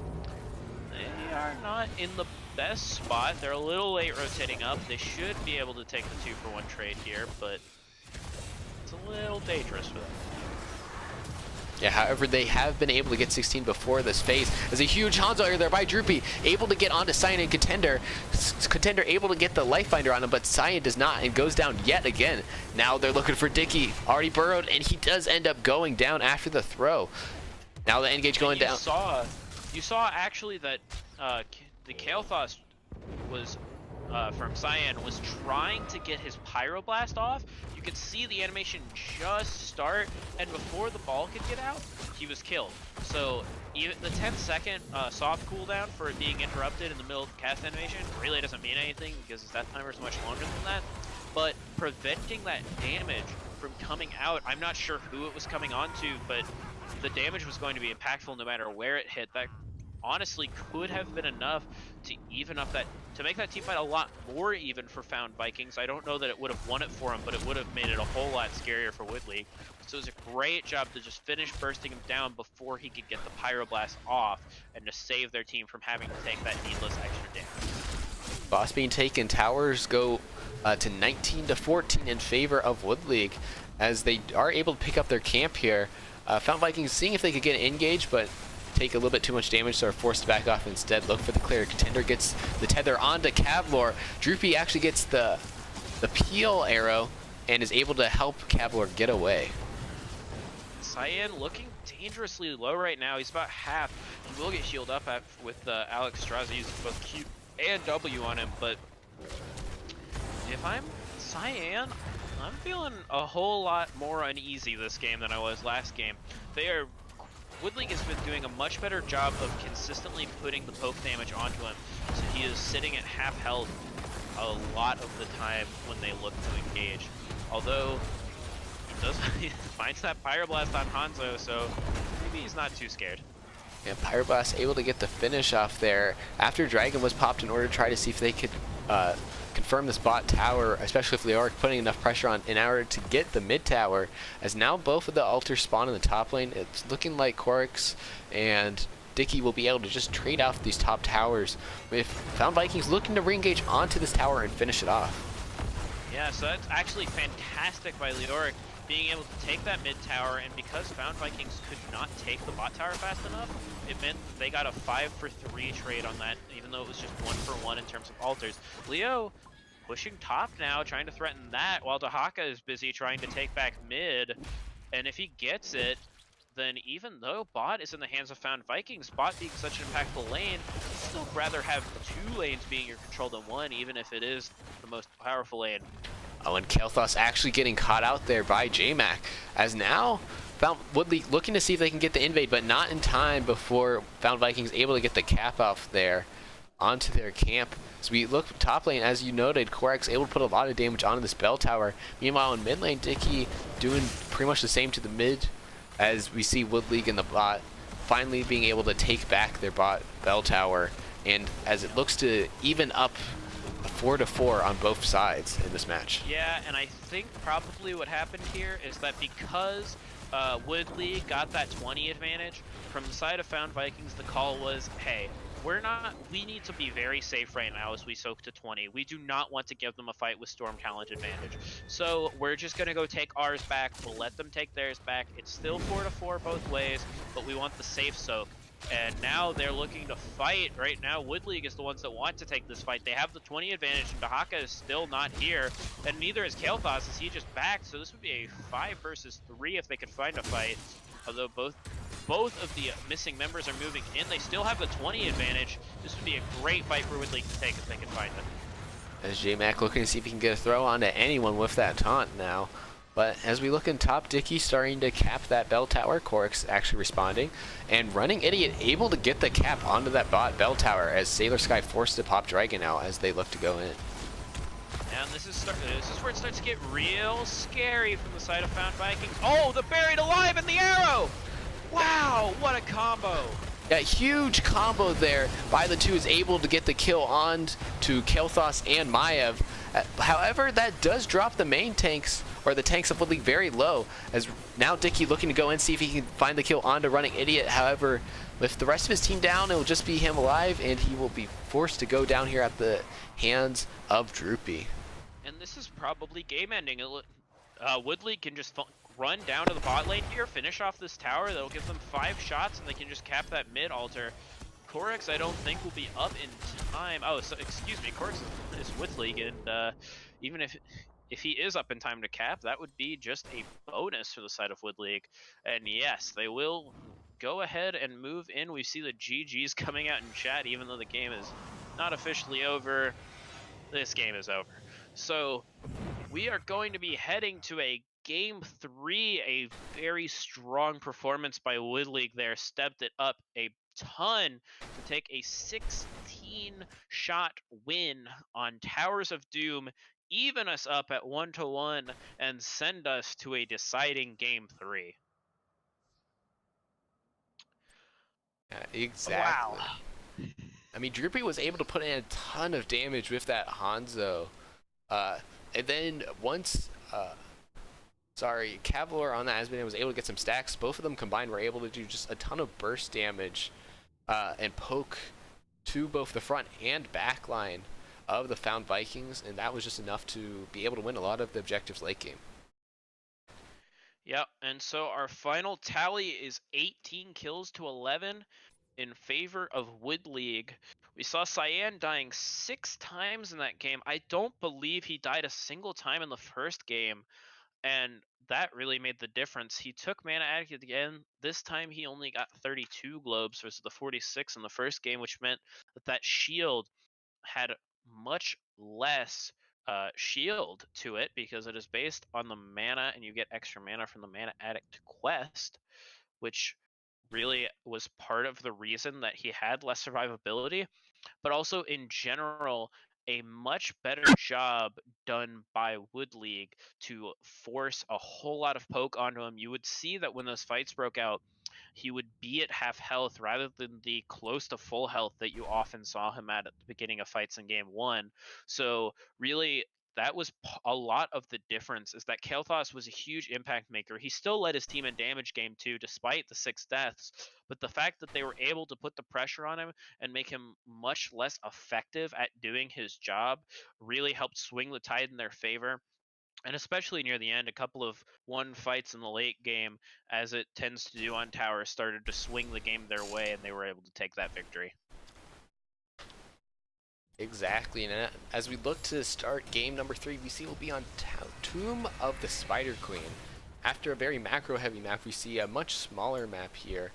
[SPEAKER 2] they are not in the best spot. They're a little late rotating up. They should be able to take the 2-for-1 trade here, but it's a little dangerous for them.
[SPEAKER 1] Yeah, however, they have been able to get 16 before this phase. There's a huge Hanzo area there by Droopy, able to get onto Cyan and Contender. Contender able to get the Lifebinder on him, but Cyan does not and goes down yet again. Now they're looking for Dickie, already burrowed, and he does end up going down after the throw. Now the engage going down.
[SPEAKER 2] You saw actually that the Kael'thas was from Cyan was trying to get his Pyroblast off. You could see the animation just start, and before the ball could get out, he was killed. So even the 10-second soft cooldown for it being interrupted in the middle of the cast animation really doesn't mean anything because his death timer is much longer than that. But preventing that damage from coming out, I'm not sure who it was coming onto, but the damage was going to be impactful no matter where it hit. That honestly could have been enough to even up that, to make that team fight a lot more even for Found Vikings. I don't know that it would have won it for him, but it would have made it a whole lot scarier for Wood League. So it was a great job to just finish bursting him down before he could get the Pyroblast off and to save their team from having to take that needless extra damage.
[SPEAKER 1] Boss being taken, towers go to 19-14 in favor of Wood League as they are able to pick up their camp here. Found Vikings seeing if they could get an engage, but take a little bit too much damage, so are forced to back off instead. Look for the clear. Contender gets the tether onto Kavlor. Droopy actually gets the peel arrow and is able to help Kavlor get away.
[SPEAKER 2] Cyan looking dangerously low right now. He's about half. He will get healed up with Alex Strazi using both Q and W on him, but if I'm Cyan, I'm feeling a whole lot more uneasy this game than I was last game. Wood League has been doing a much better job of consistently putting the poke damage onto him, so he is sitting at half health a lot of the time when they look to engage. Although he finds that Pyroblast on Hanzo, so maybe he's not too scared.
[SPEAKER 1] Yeah, Pyroblast able to get the finish off there after Dragon was popped in order to try to see if they could confirm this bot tower, especially if they are putting enough pressure on in order to get the mid tower, as now both of the altars spawn in the top lane. It's looking like Corix and Dickie will be able to just trade off these top towers, with Found Vikings looking to re-engage onto this tower and finish it off.
[SPEAKER 2] Yeah, so that's actually fantastic by Leoric, being able to take that mid tower, and because Found Vikings could not take the bot tower fast enough, it meant they got a 5-for-3 trade on that, even though it was just 1-for-1 in terms of altars. Leo pushing top now, trying to threaten that, while Dahaka is busy trying to take back mid, and if he gets it, then even though bot is in the hands of Found Vikings, bot being such an impactful lane, I'd still rather have 2 lanes being your control than 1, even if it is the most powerful lane.
[SPEAKER 1] Oh, and Kael'thas actually getting caught out there by JMac, as now Found Wood League looking to see if they can get the invade, but not in time before Found Vikings able to get the cap off there. onto their camp. So we look top lane, as you noted, Korak's able to put a lot of damage onto this bell tower. Meanwhile, in mid lane, Dicky doing pretty much the same to the mid, as we see Wood League in the bot finally being able to take back their bot bell tower, and as it looks to even up 4-4 on both sides in this match.
[SPEAKER 2] Yeah, and I think probably what happened here is that because Wood League got that 20 advantage, from the side of Found Vikings, the call was, hey, we need to be very safe right now as we soak to 20. We do not want to give them a fight with Storm Talent advantage. So we're just going to go take ours back. We'll let them take theirs back. It's still 4-4 both ways, but we want the safe soak. And now they're looking to fight. Right now, Wood League is the ones that want to take this fight. They have the 20 advantage, and Dahaka is still not here. And neither is Kael'thas, as he just backed. So this would be a 5 versus 3 if they could find a fight. Although both of the missing members are moving in. They still have the 20 advantage. This would be a great fight for Wood League to take if they can find it.
[SPEAKER 1] As J-Mac looking to see if he can get a throw onto anyone with that taunt now. But as we look in top, Dicky starting to cap that bell tower. Korik's actually responding. And Running Idiot able to get the cap onto that bot bell tower as Sailor Sky forced to pop Dragon now as they look to go in.
[SPEAKER 2] And this is where it starts to get real scary from the side of Found Vikings. Oh, the Buried Alive and the arrow! Wow, what a combo!
[SPEAKER 1] Yeah, huge combo there by the two, is able to get the kill on to Kael'thas and Maiev. However, that does drop the main tanks, or the tanks of Wood League, very low, as now Dicky looking to go in, see if he can find the kill onto Running Idiot. However, with the rest of his team down, it will just be him alive, and he will be forced to go down here at the hands of Droopy.
[SPEAKER 2] And this is probably game ending. Wood League can just run down to the bot lane here, finish off this tower. That'll give them 5 shots, and they can just cap that mid altar. Korix, I don't think, will be up in time. Oh, so, excuse me, Korix is Wood League, and even if he is up in time to cap, that would be just a bonus for the side of Wood League. And yes, they will go ahead and move in. We see the GGs coming out in chat, even though the game is not officially over. This game is over. So we are going to be heading to a Game 3, a very strong performance by Wood League there, stepped it up a ton to take a 16-shot win on Towers of Doom, even us up at 1-1, and send us to a deciding Game 3.
[SPEAKER 1] Yeah, exactly.
[SPEAKER 2] Wow.
[SPEAKER 1] I mean, Droopy was able to put in a ton of damage with that Hanzo. And then once, Cavalier on that has been was able to get some stacks. Both of them combined were able to do just a ton of burst damage and poke to both the front and back line of the Found Vikings, and that was just enough to be able to win a lot of the objectives late game.
[SPEAKER 2] Yep, and so our final tally is 18 kills to 11 in favor of Wood League. We saw Cyan dying 6 times in that game. I don't believe he died a single time in the first game, and that really made the difference. He took Mana Addict again. This time he only got 32 globes versus the 46 in the first game, which meant that shield had much less shield to it because it is based on the mana, and you get extra mana from the Mana Addict quest, which really was part of the reason that he had less survivability, but also in general a much better job done by Wood League to force a whole lot of poke onto him. You would see that when those fights broke out, he would be at half health rather than the close to full health that you often saw him at the beginning of fights in game 1. So really, that was a lot of the difference, is that Kael'thas was a huge impact maker. He still led his team in damage game 2 despite the 6 deaths, but the fact that they were able to put the pressure on him and make him much less effective at doing his job really helped swing the tide in their favor. And especially near the end, a couple of one fights in the late game, as it tends to do on towers, started to swing the game their way, and they were able to take that victory.
[SPEAKER 1] Exactly, and as we look to start game number 3, we see we'll be on Tomb of the Spider Queen. After a very macro-heavy map, we see a much smaller map here.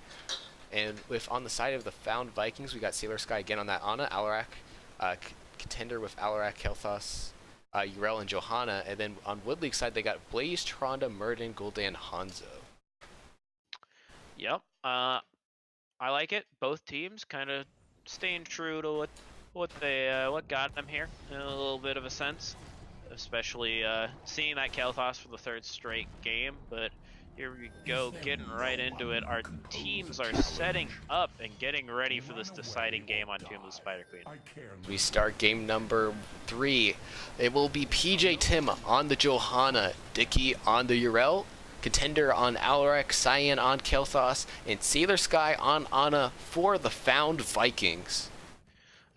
[SPEAKER 1] And with on the side of the Found Vikings, we got Sailor Sky again on that Ana, Alarak, contender with Alarak, Kael'thas, Urel, and Johanna. And then on Wood League side, they got Blaze, Tronda, Murden, Gul'dan, Hanzo.
[SPEAKER 2] Yep. I like it. Both teams kind of staying true to what what got them here in a little bit of a sense, especially seeing that Kael'thas for the third straight game. But here we go, getting right into it. Our teams are setting up and getting ready for this deciding game on Tomb of the Spider Queen.
[SPEAKER 1] We start game number 3. It will be PJ Tim on the Johanna, Dicky on the Yrel, Contender on Alrek, Cyan on Kael'thas, and Sailor Sky on Ana for the Found Vikings.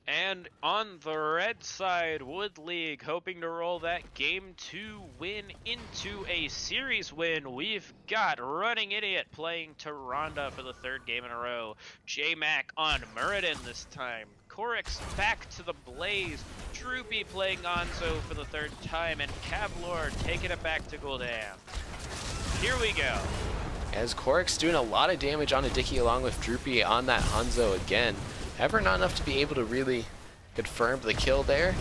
[SPEAKER 2] And on the red side, Wood League hoping to roll that Game 2 win into a series win. We've got Running Idiot playing Tyrande for the 3rd game in a row. J-Mac on Muradin this time. Korix back to the Blaze. Droopy playing Gonzo for the 3rd time. And Cavlord taking it back to Gul'dan. Here we go.
[SPEAKER 1] As Korix doing a lot of damage on a Dicky along with Droopy on that Hanzo again. However, not enough to be able to really confirm the kill there,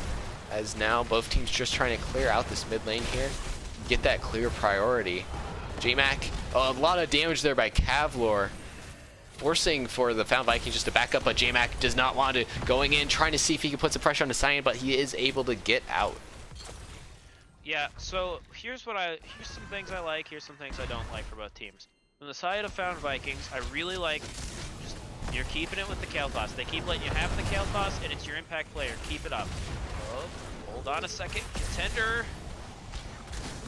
[SPEAKER 1] as now both teams just trying to clear out this mid lane here, get that clear priority. J-Mac, a lot of damage there by Cavlor, forcing for the Found Vikings just to back up, but J-Mac does not want to, going in, trying to see if he can put some pressure on the Cyan, but he is able to get out.
[SPEAKER 2] Yeah, so here's some things I like, here's some things I don't like for both teams. On the side of Found Vikings, I really like you're keeping it with the Kael'thas. They keep letting you have the Kael'thas, and it's your impact player. Keep it up. Oh, hold on a second. Contender.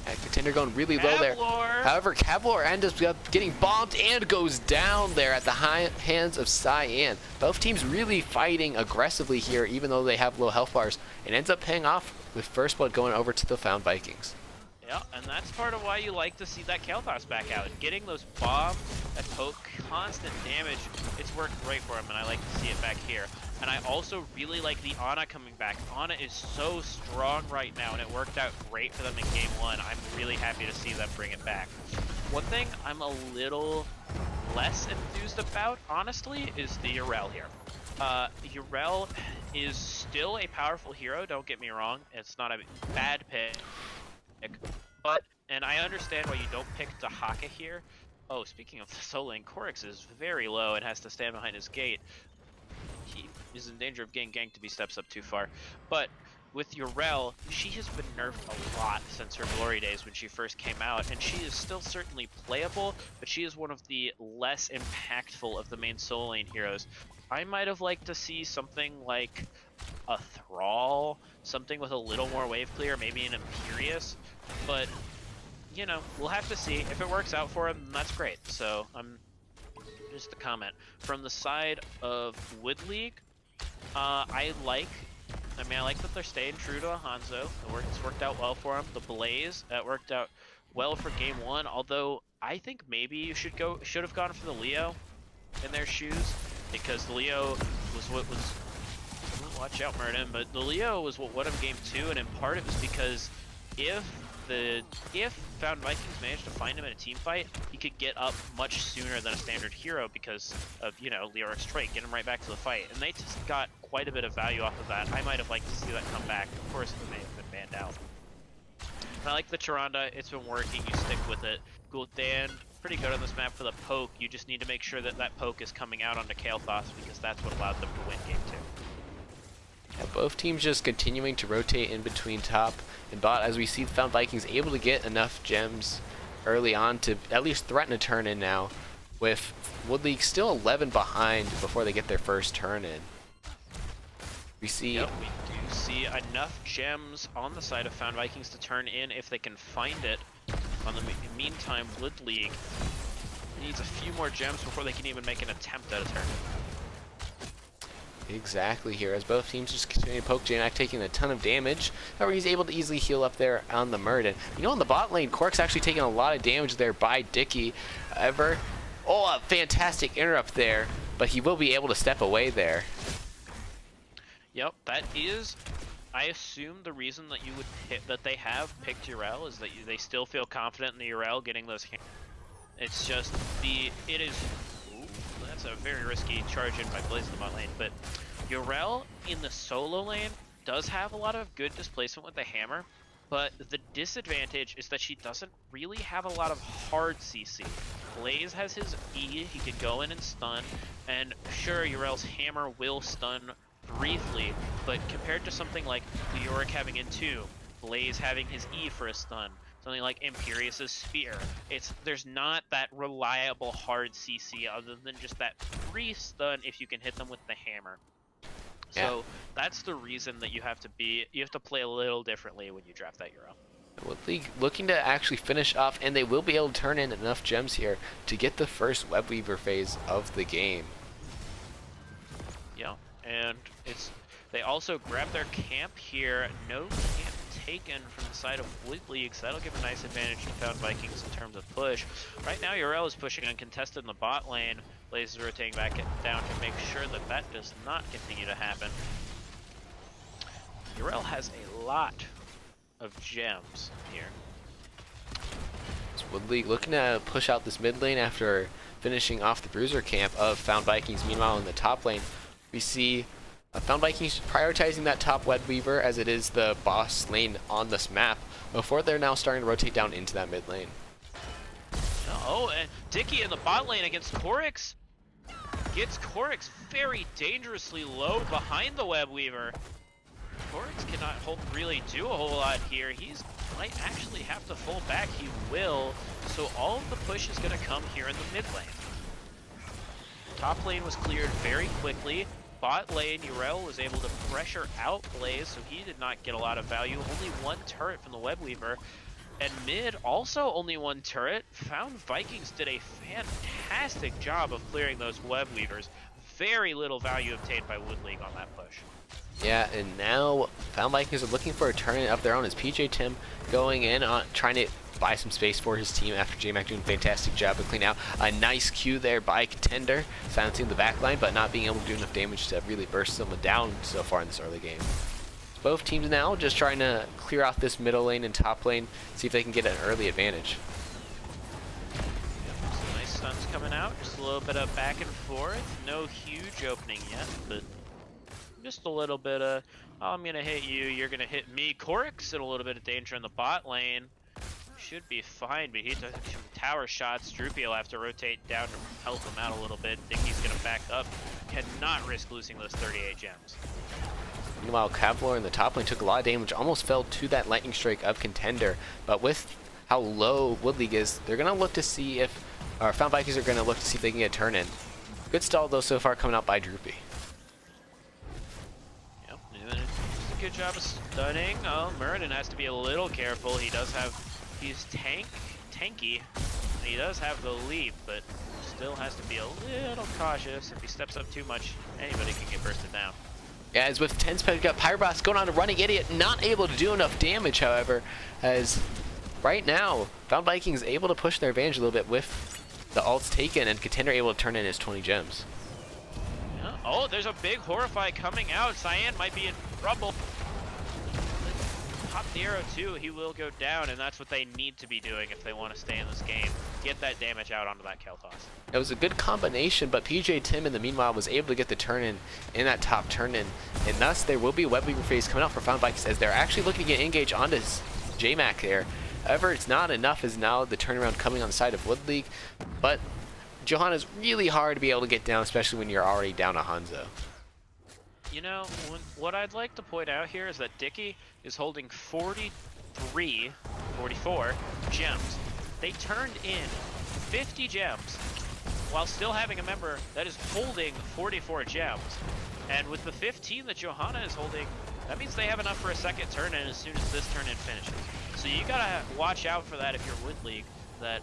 [SPEAKER 1] And Contender going really low there. However, Cavlor ends up getting bombed and goes down there at the hands of Cyan. Both teams really fighting aggressively here, even though they have low health bars. It ends up paying off with first blood going over to the Found Vikings.
[SPEAKER 2] Yeah, and that's part of why you like to see that Kael'thas back out. Getting those bombs that poke constant damage, it's worked great for him, and I like to see it back here. And I also really like the Ana coming back. Ana is so strong right now, and it worked out great for them in game 1. I'm really happy to see them bring it back. One thing I'm a little less enthused about, honestly, is the Yrel here. Yrel is still a powerful hero, don't get me wrong. It's not a bad pick. But, and I understand why you don't pick Dahaka here. Oh, speaking of the solo lane, Korix is very low and has to stand behind his gate. He is in danger of getting ganked if he steps up too far. But with Yrel, she has been nerfed a lot since her glory days when she first came out, and she is still certainly playable, but she is one of the less impactful of the main solo lane heroes. I might have liked to see something like a Thrall, something with a little more wave clear, maybe an Imperious, but you know, we'll have to see. If it works out for him, that's great. So just a comment from the side of Wood League. I like that they're staying true to a Hanzo. It's worked out well for them. The Blaze, that worked out well for game 1. Although I think maybe you should have gone for the Leo in their shoes, because the Leo was what was. Watch out, Murden, but the Leo was what won him game 2, and in part it was because if Found Vikings managed to find him in a team fight, he could get up much sooner than a standard hero because of, you know, Leoric's trait, get him right back to the fight, and they just got quite a bit of value off of that. I might have liked to see that come back. Of course, it may have been banned out. I like the Tyrande, it's been working, you stick with it. Gul'dan, pretty good on this map for the poke, you just need to make sure that that poke is coming out onto Kael'thas, because that's what allowed them to win game 2.
[SPEAKER 1] Yeah, both teams just continuing to rotate in between top and bot, as we see the Found Vikings able to get enough gems early on to at least threaten a turn in now, with Wood League still 11 behind before they get their first turn in. We see...
[SPEAKER 2] Yep, we do see enough gems on the side of Found Vikings to turn in if they can find it. On the meantime, Wood League needs a few more gems before they can even make an attempt at a turn.
[SPEAKER 1] Exactly here, as both teams just continue to poke. J-Mac taking a ton of damage. However, he's able to easily heal up there on the Muradin. You know, in the bot lane, Korik's actually taking a lot of damage there by Dicky. However, oh, a fantastic interrupt there, but he will be able to step away there.
[SPEAKER 2] Yep, that is, I assume the reason that you would that they have picked Yrel is that they still feel confident in the Yrel getting those. It's just it is. That's a very risky charge in by Blaze in the bot lane, but Yrel in the solo lane does have a lot of good displacement with the hammer, but the disadvantage is that she doesn't really have a lot of hard CC. Blaze has his E, he could go in and stun, and sure, Yrel's hammer will stun briefly, but compared to something like Yorick having Entomb, Blaze having his E for a stun, something like Imperius's Spear, there's not that reliable hard CC other than just that brief stun if you can hit them with the hammer.
[SPEAKER 1] Yeah.
[SPEAKER 2] So that's the reason that you have to play a little differently when you draft that Euro.
[SPEAKER 1] Woodleague looking to actually finish off, and they will be able to turn in enough gems here to get the first Web Weaver phase of the game.
[SPEAKER 2] Yeah, and they also grab their camp here. No camp taken from the side of Woodleague, so that'll give a nice advantage to Found Vikings in terms of push. Right now, Urel is pushing uncontested in the bot lane. Blaze is rotating back down to make sure that that does not continue to happen. Urel has a lot of gems here.
[SPEAKER 1] So Woodleague looking to push out this mid lane after finishing off the bruiser camp of Found Vikings. Meanwhile, in the top lane, we see Found Vikings prioritizing that top Web Weaver as it is the boss lane on this map before they're now starting to rotate down into that mid lane.
[SPEAKER 2] Oh, and Dicky in the bot lane against Korix gets Korix very dangerously low behind the Web Weaver. Korix cannot really do a whole lot here. He might actually have to fall back. He will. So all of the push is going to come here in the mid lane. Top lane was cleared very quickly. Bot lane, Urel was able to pressure out Blaze, so he did not get a lot of value. Only one turret from the Web Weaver. And mid, also only one turret. Found Vikings did a fantastic job of clearing those Web Weavers. Very little value obtained by Woodleague on that push.
[SPEAKER 1] Yeah, and now Found Vikings are looking for a turn of their own as PJ Tim going in on trying to buy some space for his team after JMac doing a fantastic job of cleaning out a nice Q there by Contender, silencing the backline, but not being able to do enough damage to really burst someone down so far in this early game. Both teams now just trying to clear out this middle lane and top lane, see if they can get an early advantage.
[SPEAKER 2] Some nice stuns coming out, just a little bit of back and forth. No huge opening yet, but just a little bit of, oh, I'm gonna hit you, you're gonna hit me. Korix in a little bit of danger in the bot lane. Should be fine, but he took some tower shots. Droopy will have to rotate down to help him out a little bit. Think he's gonna back up. Cannot risk losing those 38 gems.
[SPEAKER 1] Meanwhile, Cavalier in the top lane took a lot of damage, almost fell to that lightning strike of Contender, but with how low Woodleague is, they're gonna look to see if, or Found Vikings are gonna look to see if they can get a turn in. Good stall though so far coming out by Droopy.
[SPEAKER 2] Yep, doing a good job of stunning. Oh, Muradin has to be a little careful. He's tanky. He does have the leap, but still has to be a little cautious. If he steps up too much, anybody can get bursted down.
[SPEAKER 1] Yeah, as with 10 spec, got Pyroboss going on a running idiot, not able to do enough damage, however, as right now, Found Vikings able to push their advantage a little bit with the ults taken, and Contender able to turn in his 20 gems.
[SPEAKER 2] Yeah. Oh, there's a big Horrify coming out. Cyan might be in trouble. Pop the arrow too, he will go down, and that's what they need to be doing if they want to stay in this game. Get that damage out onto that Kel'Thas.
[SPEAKER 1] It was a good combination, but PJ Tim in the meanwhile was able to get the turn in that top turn in, and thus there will be a Web Weaver phase coming out for Found Vikings as they're actually looking to get engaged onto JMac there. However, it's not enough as now the turnaround coming on the side of Woodleague, but Johanna's really hard to be able to get down, especially when you're already down a Hanzo.
[SPEAKER 2] You know, what I'd like to point out here is that Dicky is holding 44 gems. They turned in 50 gems while still having a member that is holding 44 gems. And with the 15 that Johanna is holding, that means they have enough for a second turn in as soon as this turn in finishes. So you gotta watch out for that if you're Woodleague, that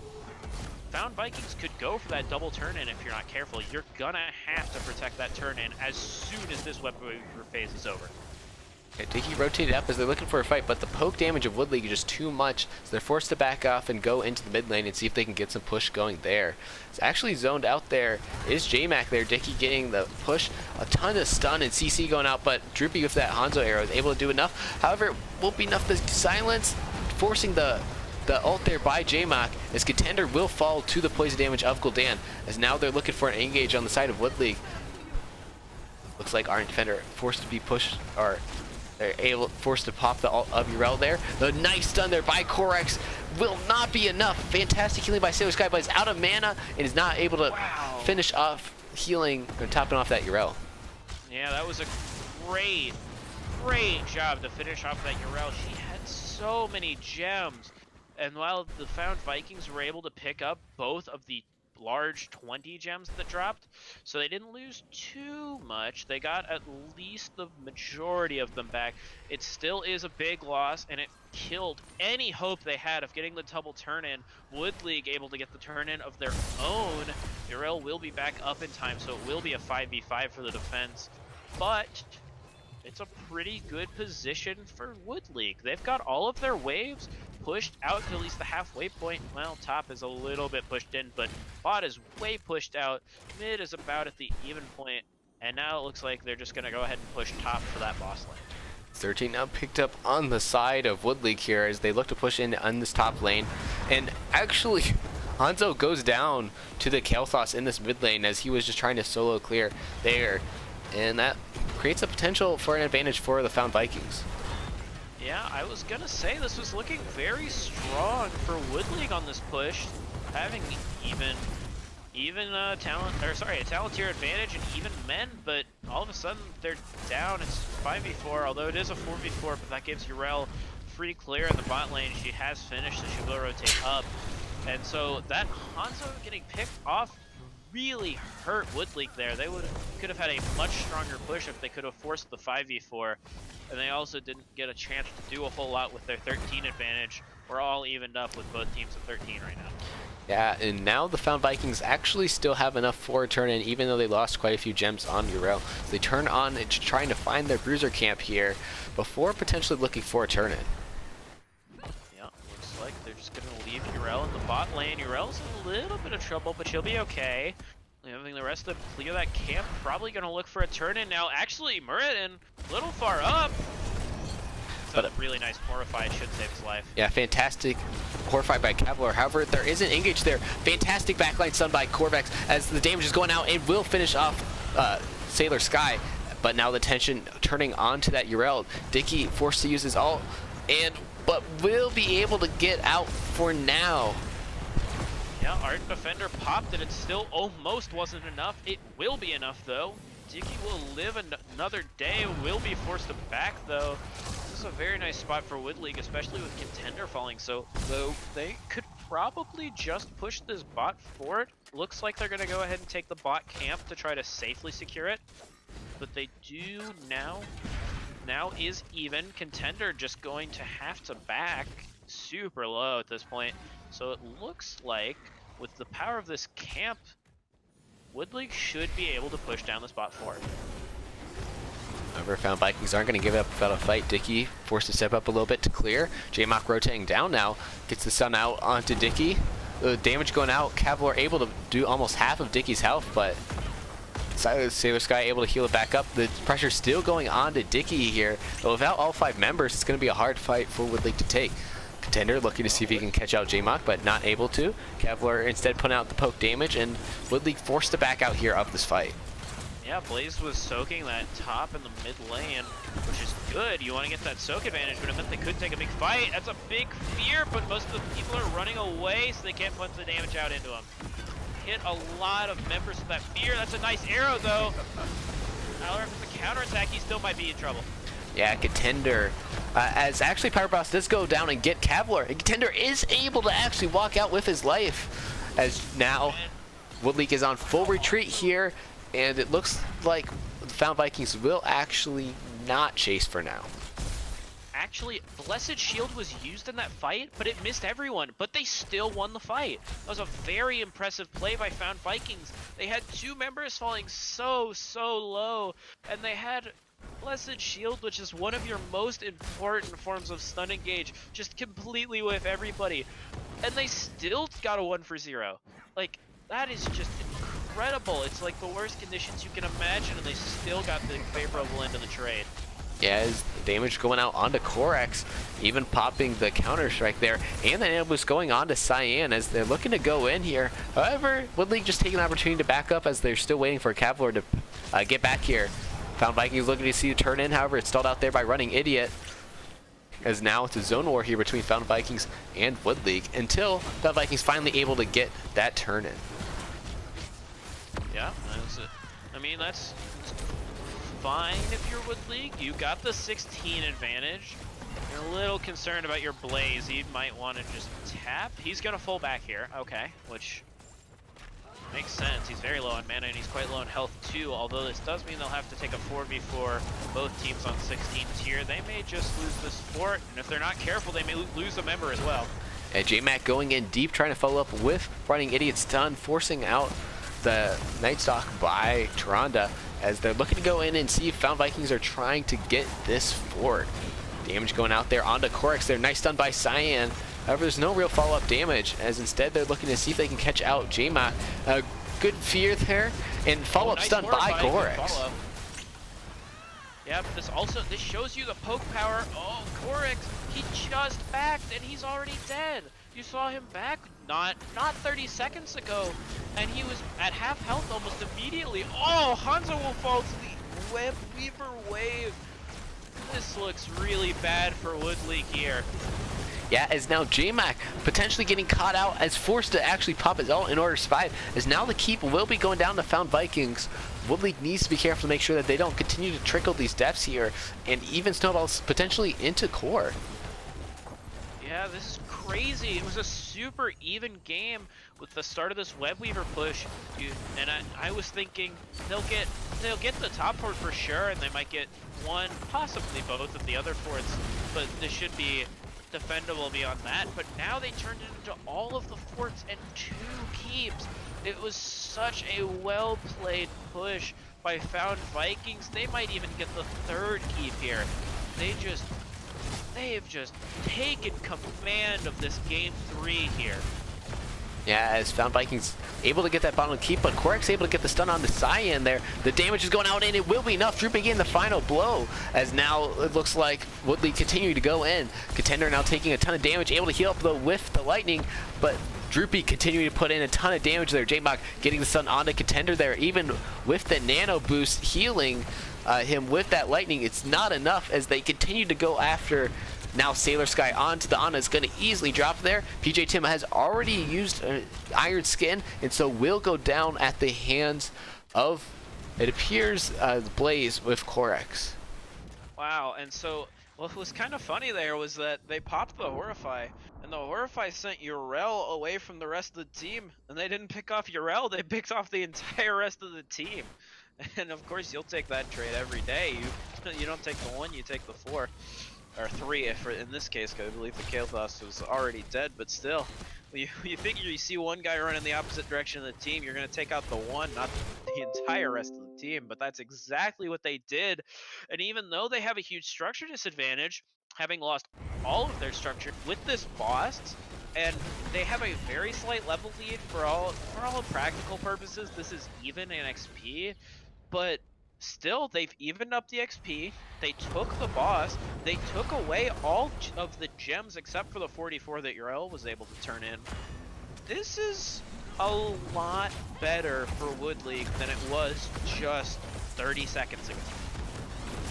[SPEAKER 2] Found Vikings could go for that double turn in if you're not careful. You're gonna have to protect that turn in as soon as this Web Weaver phase is over.
[SPEAKER 1] Okay, Dicky rotated up as they're looking for a fight, but the poke damage of Woodleague is just too much, so they're forced to back off and go into the mid lane and see if they can get some push going there. It's actually zoned out there. Is JMac there? Dicky getting the push, a ton of stun and CC going out, but Droopy with that Hanzo arrow is able to do enough. However, it won't be enough to silence, forcing the ult there by JMac, as Contender will fall to the poison damage of Gul'dan, as now they're looking for an engage on the side of Woodleague. Looks like our defender forced to be pushed, or they're forced to pop the ult of Urel there. The nice stun there by Korix will not be enough. Fantastic healing by Sailor Sky, but he's out of mana and is not able to finish off healing or topping off that Urel.
[SPEAKER 2] Yeah, that was a great job to finish off that Yrel. She had so many gems. And while the Found Vikings were able to pick up both of the large 20 gems that dropped, so they didn't lose too much. They got at least the majority of them back. It still is a big loss, and it killed any hope they had of getting the double turn-in. Wood League able to get the turn-in of their own. Yrel will be back up in time, so it will be a 5v5 for the defense. But it's a pretty good position for Wood League. They've got all of their waves pushed out to at least the halfway point. Well, top is a little bit pushed in, but bot is way pushed out. Mid is about at the even point, and now it looks like they're just going to go ahead and push top for that boss lane.
[SPEAKER 1] 13 now picked up on the side of Wood League here as they look to push in on this top lane. And actually, Hanzo goes down to the Kael'thas in this mid lane as he was just trying to solo clear there. And that creates a potential for an advantage for the Found Vikings.
[SPEAKER 2] Yeah, I was gonna say this was looking very strong for Wood League on this push, having a talent tier advantage and even men, but all of a sudden they're down. It's 5v4, although it is a 4v4, but that gives Yrel free clear in the bot lane. She has finished, so she will rotate up. And so that Hanzo getting picked off really hurt Wood League there. They could have had a much stronger push if they could have forced the 5v4. And they also didn't get a chance to do a whole lot with their 13 advantage. We're all evened up with both teams at 13 right now.
[SPEAKER 1] Yeah, and now the Found Vikings actually still have enough for a turn-in, even though they lost quite a few gems on Yrel. So they turn on and trying to find their bruiser camp here before potentially looking for a turn-in.
[SPEAKER 2] Yeah, looks like they're just going to leave Yrel in the bot lane. Yrel's in a little bit of trouble, but she'll be okay. Having the rest of them clear that camp, probably going to look for a turn-in now. Actually, Muradin, a little far up. But a really nice Horrify should save his life.
[SPEAKER 1] Yeah, fantastic Horrify by Cavalier. However, there is an engage there. Fantastic backline stun by Corvex as the damage is going out and will finish off Sailor Sky. But now the tension turning onto that Yrel. Dicky forced to use his ult, but will be able to get out for now.
[SPEAKER 2] Yeah, Ardent Defender popped it. It still almost wasn't enough. It will be enough, though. Dicky will live another day. Will be forced to back, though. This is a very nice spot for Wood League, especially with Contender falling. So, though, they could probably just push this bot forward. Looks like they're going to go ahead and take the bot camp to try to safely secure it. But they do now. Now is even. Contender just going to have to back super low at this point. So it looks like with the power of this camp, Wood League should be able to push down this bot forward.
[SPEAKER 1] However, Found Vikings aren't going to give up without a fight. Dicky forced to step up a little bit to clear. J-Mock rotating down now. Gets the stun out onto Dicky. The damage going out. Cavalier able to do almost half of Dicky's health, but Sailor Sky able to heal it back up. The pressure still going on to Dicky here. But without all 5 members, it's going to be a hard fight for Wood League to take. Contender looking to see if he can catch out J-Mock, but not able to. Cavalier instead putting out the poke damage, and Wood League forced to back out here of this fight.
[SPEAKER 2] Yeah, Blaze was soaking that top in the mid lane, which is good. You want to get that soak advantage, but it meant they could take a big fight. That's a big fear, but most of the people are running away, so they can't put the damage out into them. Hit a lot of members with that fear. That's a nice arrow, though. However, if it's a counterattack, he still might be in trouble.
[SPEAKER 1] Yeah, Contender, as actually Power Boss does go down and get Cavalier, and Contender is able to actually walk out with his life, as now Wood League is on full retreat here, and it looks like the Found Vikings will actually not chase for now.
[SPEAKER 2] Actually, Blessed Shield was used in that fight, but it missed everyone, but they still won the fight. That was a very impressive play by Found Vikings. They had 2 members falling so low, and they had Blessed Shield, which is one of your most important forms of stun engage, just completely with everybody. And they still got a 1-for-0. Like, that is just incredible. It's like the worst conditions you can imagine, and they still got the favorable end of the trade.
[SPEAKER 1] Yeah, as damage going out onto Corex, even popping the counter-strike there, and then it was going on to Cyan as they're looking to go in here. However, Wood League just taking an opportunity to back up as they're still waiting for Cavalier to get back here. Found Vikings looking to see the turn in, however, it's stalled out there by running Idiot. As now it's a zone war here between Found Vikings and Wood League until Found Vikings finally able to get that turn in.
[SPEAKER 2] Yeah, I mean, that's fine if you're Wood League. You got the 16 advantage. You're a little concerned about your Blaze. You might want to just tap. He's going to full back here. Okay, which makes sense. He's very low on mana and he's quite low on health too, although this does mean they'll have to take a 4v4, both teams on 16 tier. They may just lose this fort, and if they're not careful, they may lose a member as well.
[SPEAKER 1] And J-Mac going in deep, trying to follow up with Fighting Idiot's stun, forcing out the Night Stalk by Tyrande, as they're looking to go in and see if Found Vikings are trying to get this fort. Damage going out there onto Corex there. Nice stun by Cyan. However, there's no real follow-up damage, as instead they're looking to see if they can catch out J-Mac. Good fear there, and follow-up
[SPEAKER 2] nice
[SPEAKER 1] stun by Corex.
[SPEAKER 2] Yeah, but this shows you the poke power. Oh, Corex, he just backed and he's already dead. You saw him back not 30 seconds ago, and he was at half health almost immediately. Oh, Hanzo will fall to the Web Weaver wave. This looks really bad for Wood League here.
[SPEAKER 1] Yeah, as now J-Mac potentially getting caught out, as forced to actually pop his ult in order to survive, as now the keep will be going down to Found Vikings. Wood League needs to be careful to make sure that they don't continue to trickle these deaths here, and even snowballs potentially into core.
[SPEAKER 2] Yeah, this is crazy. It was a super even game with the start of this Web Weaver push, and I was thinking they'll get the top fort for sure, and they might get one, possibly both of the other forts, but this should be defendable beyond that. But now they turned it into all of the forts and 2 keeps. It was such a well-played push by Found Vikings. They might even get the 3rd keep here. They've just taken command of this game 3 here.
[SPEAKER 1] Yeah, as Found Vikings able to get that bottom keep, but Corex able to get the stun on the Cyan there. The damage is going out, and it will be enough. Drooping in the final blow, as now it looks like Wood League continuing to go in. Contender now taking a ton of damage, able to heal up though with the lightning, but Droopy continuing to put in a ton of damage there. J-Mac getting the stun onto Contender there, even with the nano boost healing him with that lightning. It's not enough as they continue to go after. Now Sailor Sky onto the Ana is going to easily drop there. PJ Tim has already used Iron Skin, and so will go down at the hands of, it appears, Blaze with Corex.
[SPEAKER 2] Wow, and so what was kind of funny there was that they popped the Horrify, and the Horrify sent Urel away from the rest of the team, and they didn't pick off Urel, they picked off the entire rest of the team. And of course you'll take that trade every day. You don't take the 1, you take the 4. Or 3 if in this case, because I believe the Kael'thas was already dead, but still, you figure you see one guy running the opposite direction of the team, you're going to take out the 1, not the entire rest of the team, but that's exactly what they did. And even though they have a huge structure disadvantage, having lost all of their structure with this boss, and they have a very slight level lead for all practical purposes, this is even in XP, but still, they've evened up the XP, they took the boss, they took away all of the gems except for the 44 that Urel was able to turn in. This is a lot better for Wood League than it was just 30 seconds ago.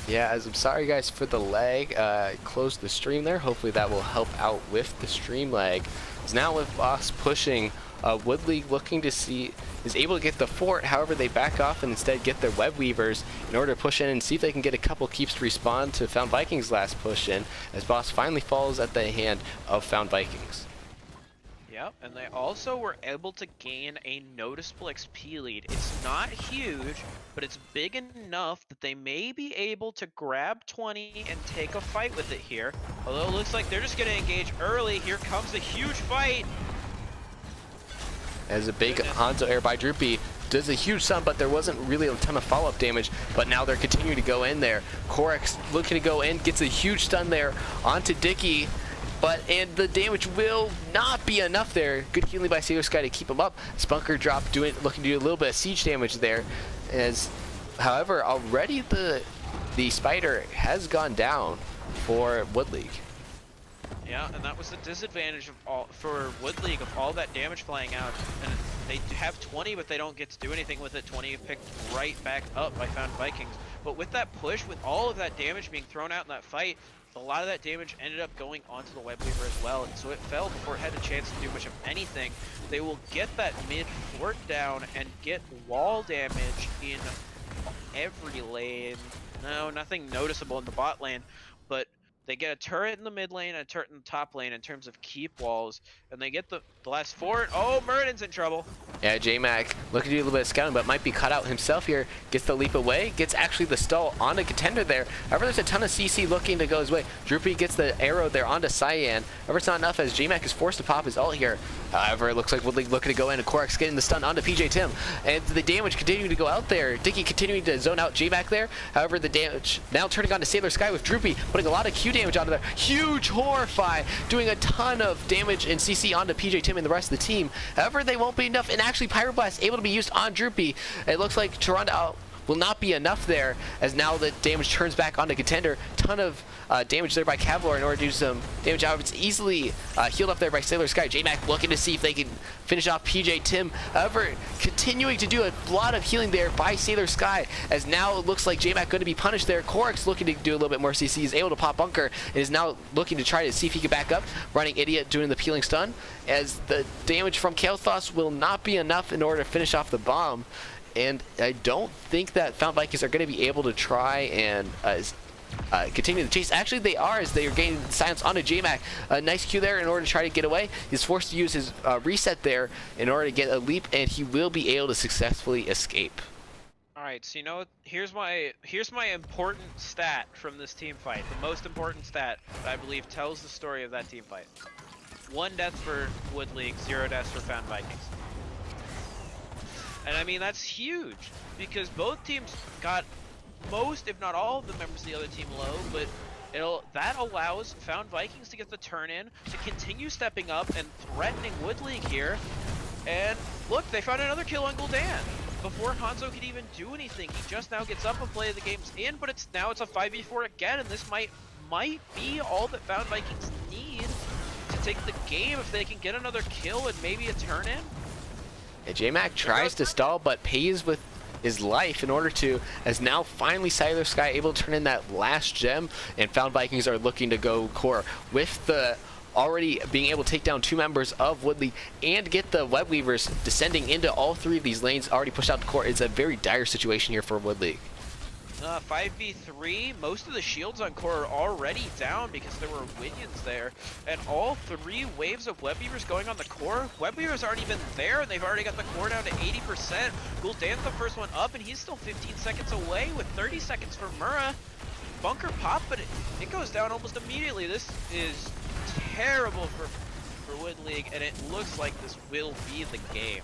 [SPEAKER 1] Yeah, as I'm sorry guys for the lag, closed the stream there. Hopefully that will help out with the stream lag. It's now with Boss pushing, Wood League looking to see, is able to get the fort, however they back off and instead get their Web Weavers in order to push in and see if they can get a couple keeps to respond to Found Vikings' last push in, as Boss finally falls at the hand of Found Vikings.
[SPEAKER 2] Yep, and they also were able to gain a noticeable XP lead. It's not huge, but it's big enough that they may be able to grab 20 and take a fight with it here. Although it looks like they're just going to engage early. Here comes a huge fight.
[SPEAKER 1] As a big Hanzo air by Droopy does a huge stun, but there wasn't really a ton of follow-up damage, but now they're continuing to go in there. Corex looking to go in, gets a huge stun there onto Dicky, and the damage will not be enough there. Good healing by Sailor Sky to keep him up. Spunker drop looking to do a little bit of siege damage there, as however already the spider has gone down for Wood League.
[SPEAKER 2] Yeah, and that was the disadvantage for Wood League of all that damage flying out. And they have 20, but they don't get to do anything with it. 20 picked right back up by Found Vikings. But with that push, with all of that damage being thrown out in that fight, a lot of that damage ended up going onto the Web Weaver as well. And so it fell before it had a chance to do much of anything. They will get that mid fort down and get wall damage in every lane. No, nothing noticeable in the bot lane, but they get a turret in the mid lane and a turret in the top lane in terms of keep walls, and they get the last fort. Oh, Muradin's in trouble.
[SPEAKER 1] Yeah, J-Mac looking to do a little bit of scouting, but might be cut out himself here. Gets the leap away, gets actually the stall on the contender there. However, there's a ton of CC looking to go his way. Droopy gets the arrow there onto Cyan. However, it's not enough as J-Mac is forced to pop his ult here. However, it looks like Woodley looking to go in, and Korx getting the stun onto PJ Tim. And the damage continuing to go out there. Dicky continuing to zone out J-Mac there. However, the damage now turning on to Sailor Sky with Droopy, putting a lot of Q damage onto there. Huge Horrify, doing a ton of damage and CC onto PJ Tim and the rest of the team. However, they won't be enough, and actually Pyroblast able to be used on Droopy. It looks like Toronto will not be enough there, as now the damage turns back onto contender. Ton of damage there by Cavalier in order to do some damage. However, it's easily healed up there by Sailor Sky. J-Mac looking to see if they can finish off PJ Tim. However, continuing to do a lot of healing there by Sailor Sky, as now it looks like J-Mac going to be punished there. Korx looking to do a little bit more CC. He's able to pop Bunker and is now looking to try to see if he can back up. Running Idiot doing the peeling stun, as the damage from Kael'thas will not be enough in order to finish off the bomb. And I don't think that Found Vikings are going to be able to try and continue the chase. Actually, they are, as they are gaining silence onto J-Mac. A nice Q there in order to try to get away. He's forced to use his reset there in order to get a leap, and he will be able to successfully escape.
[SPEAKER 2] All right, so you know, here's my important stat from this team fight. The most important stat that I believe tells the story of that team fight. 1 death for Wood League, 0 deaths for Found Vikings. And I mean, that's huge, because both teams got most, if not all, of the members of the other team low, but that allows Found Vikings to get the turn in, to continue stepping up and threatening Wood League here. And look, they found another kill on Gul'dan before Hanzo could even do anything. He just now gets up and play the game's in, but it's a 5v4 again, and this might be all that Found Vikings need to take the game if they can get another kill and maybe a turn in.
[SPEAKER 1] And J-Mac tries to stall, but pays with his life in order to, as now finally Sailor Sky able to turn in that last gem, and Found Vikings are looking to go core with the already being able to take down 2 members of Woodley and get the Web Weavers descending into all 3 of these lanes already pushed out to core. It's a very dire situation here for Woodley.
[SPEAKER 2] 5v3, most of the shields on core are already down because there were Winions there, and all 3 waves of Web Weavers going on the core. Web Weavers aren't even there, and they've already got the core down to 80%. Gul'dan's the first one up, and he's still 15 seconds away with 30 seconds for Mura. Bunker pop, but it goes down almost immediately. This is terrible for Wood League, and it looks like this will be the game.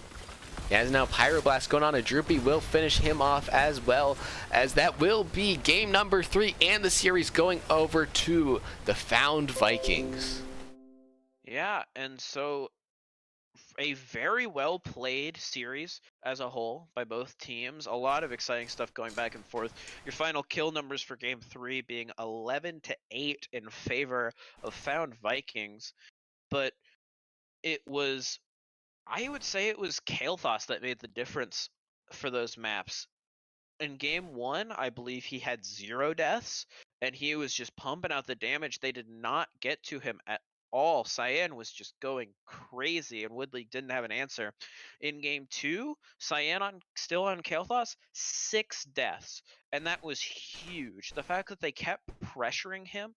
[SPEAKER 1] Yeah, as now Pyroblast going on, and Droopy will finish him off as well, as that will be game number 3 and the series going over to the Found Vikings.
[SPEAKER 2] Yeah, and so a very well played series as a whole by both teams. A lot of exciting stuff going back and forth. Your final kill numbers for game 3 being 11-8 in favor of Found Vikings, but I would say it was Kael'thas that made the difference for those maps. In game 1, I believe he had 0 deaths, and he was just pumping out the damage. They did not get to him at all. Cyan was just going crazy, and Woodley didn't have an answer. In game 2, Cyan still on Kael'thas, 6 deaths, and that was huge. The fact that they kept pressuring him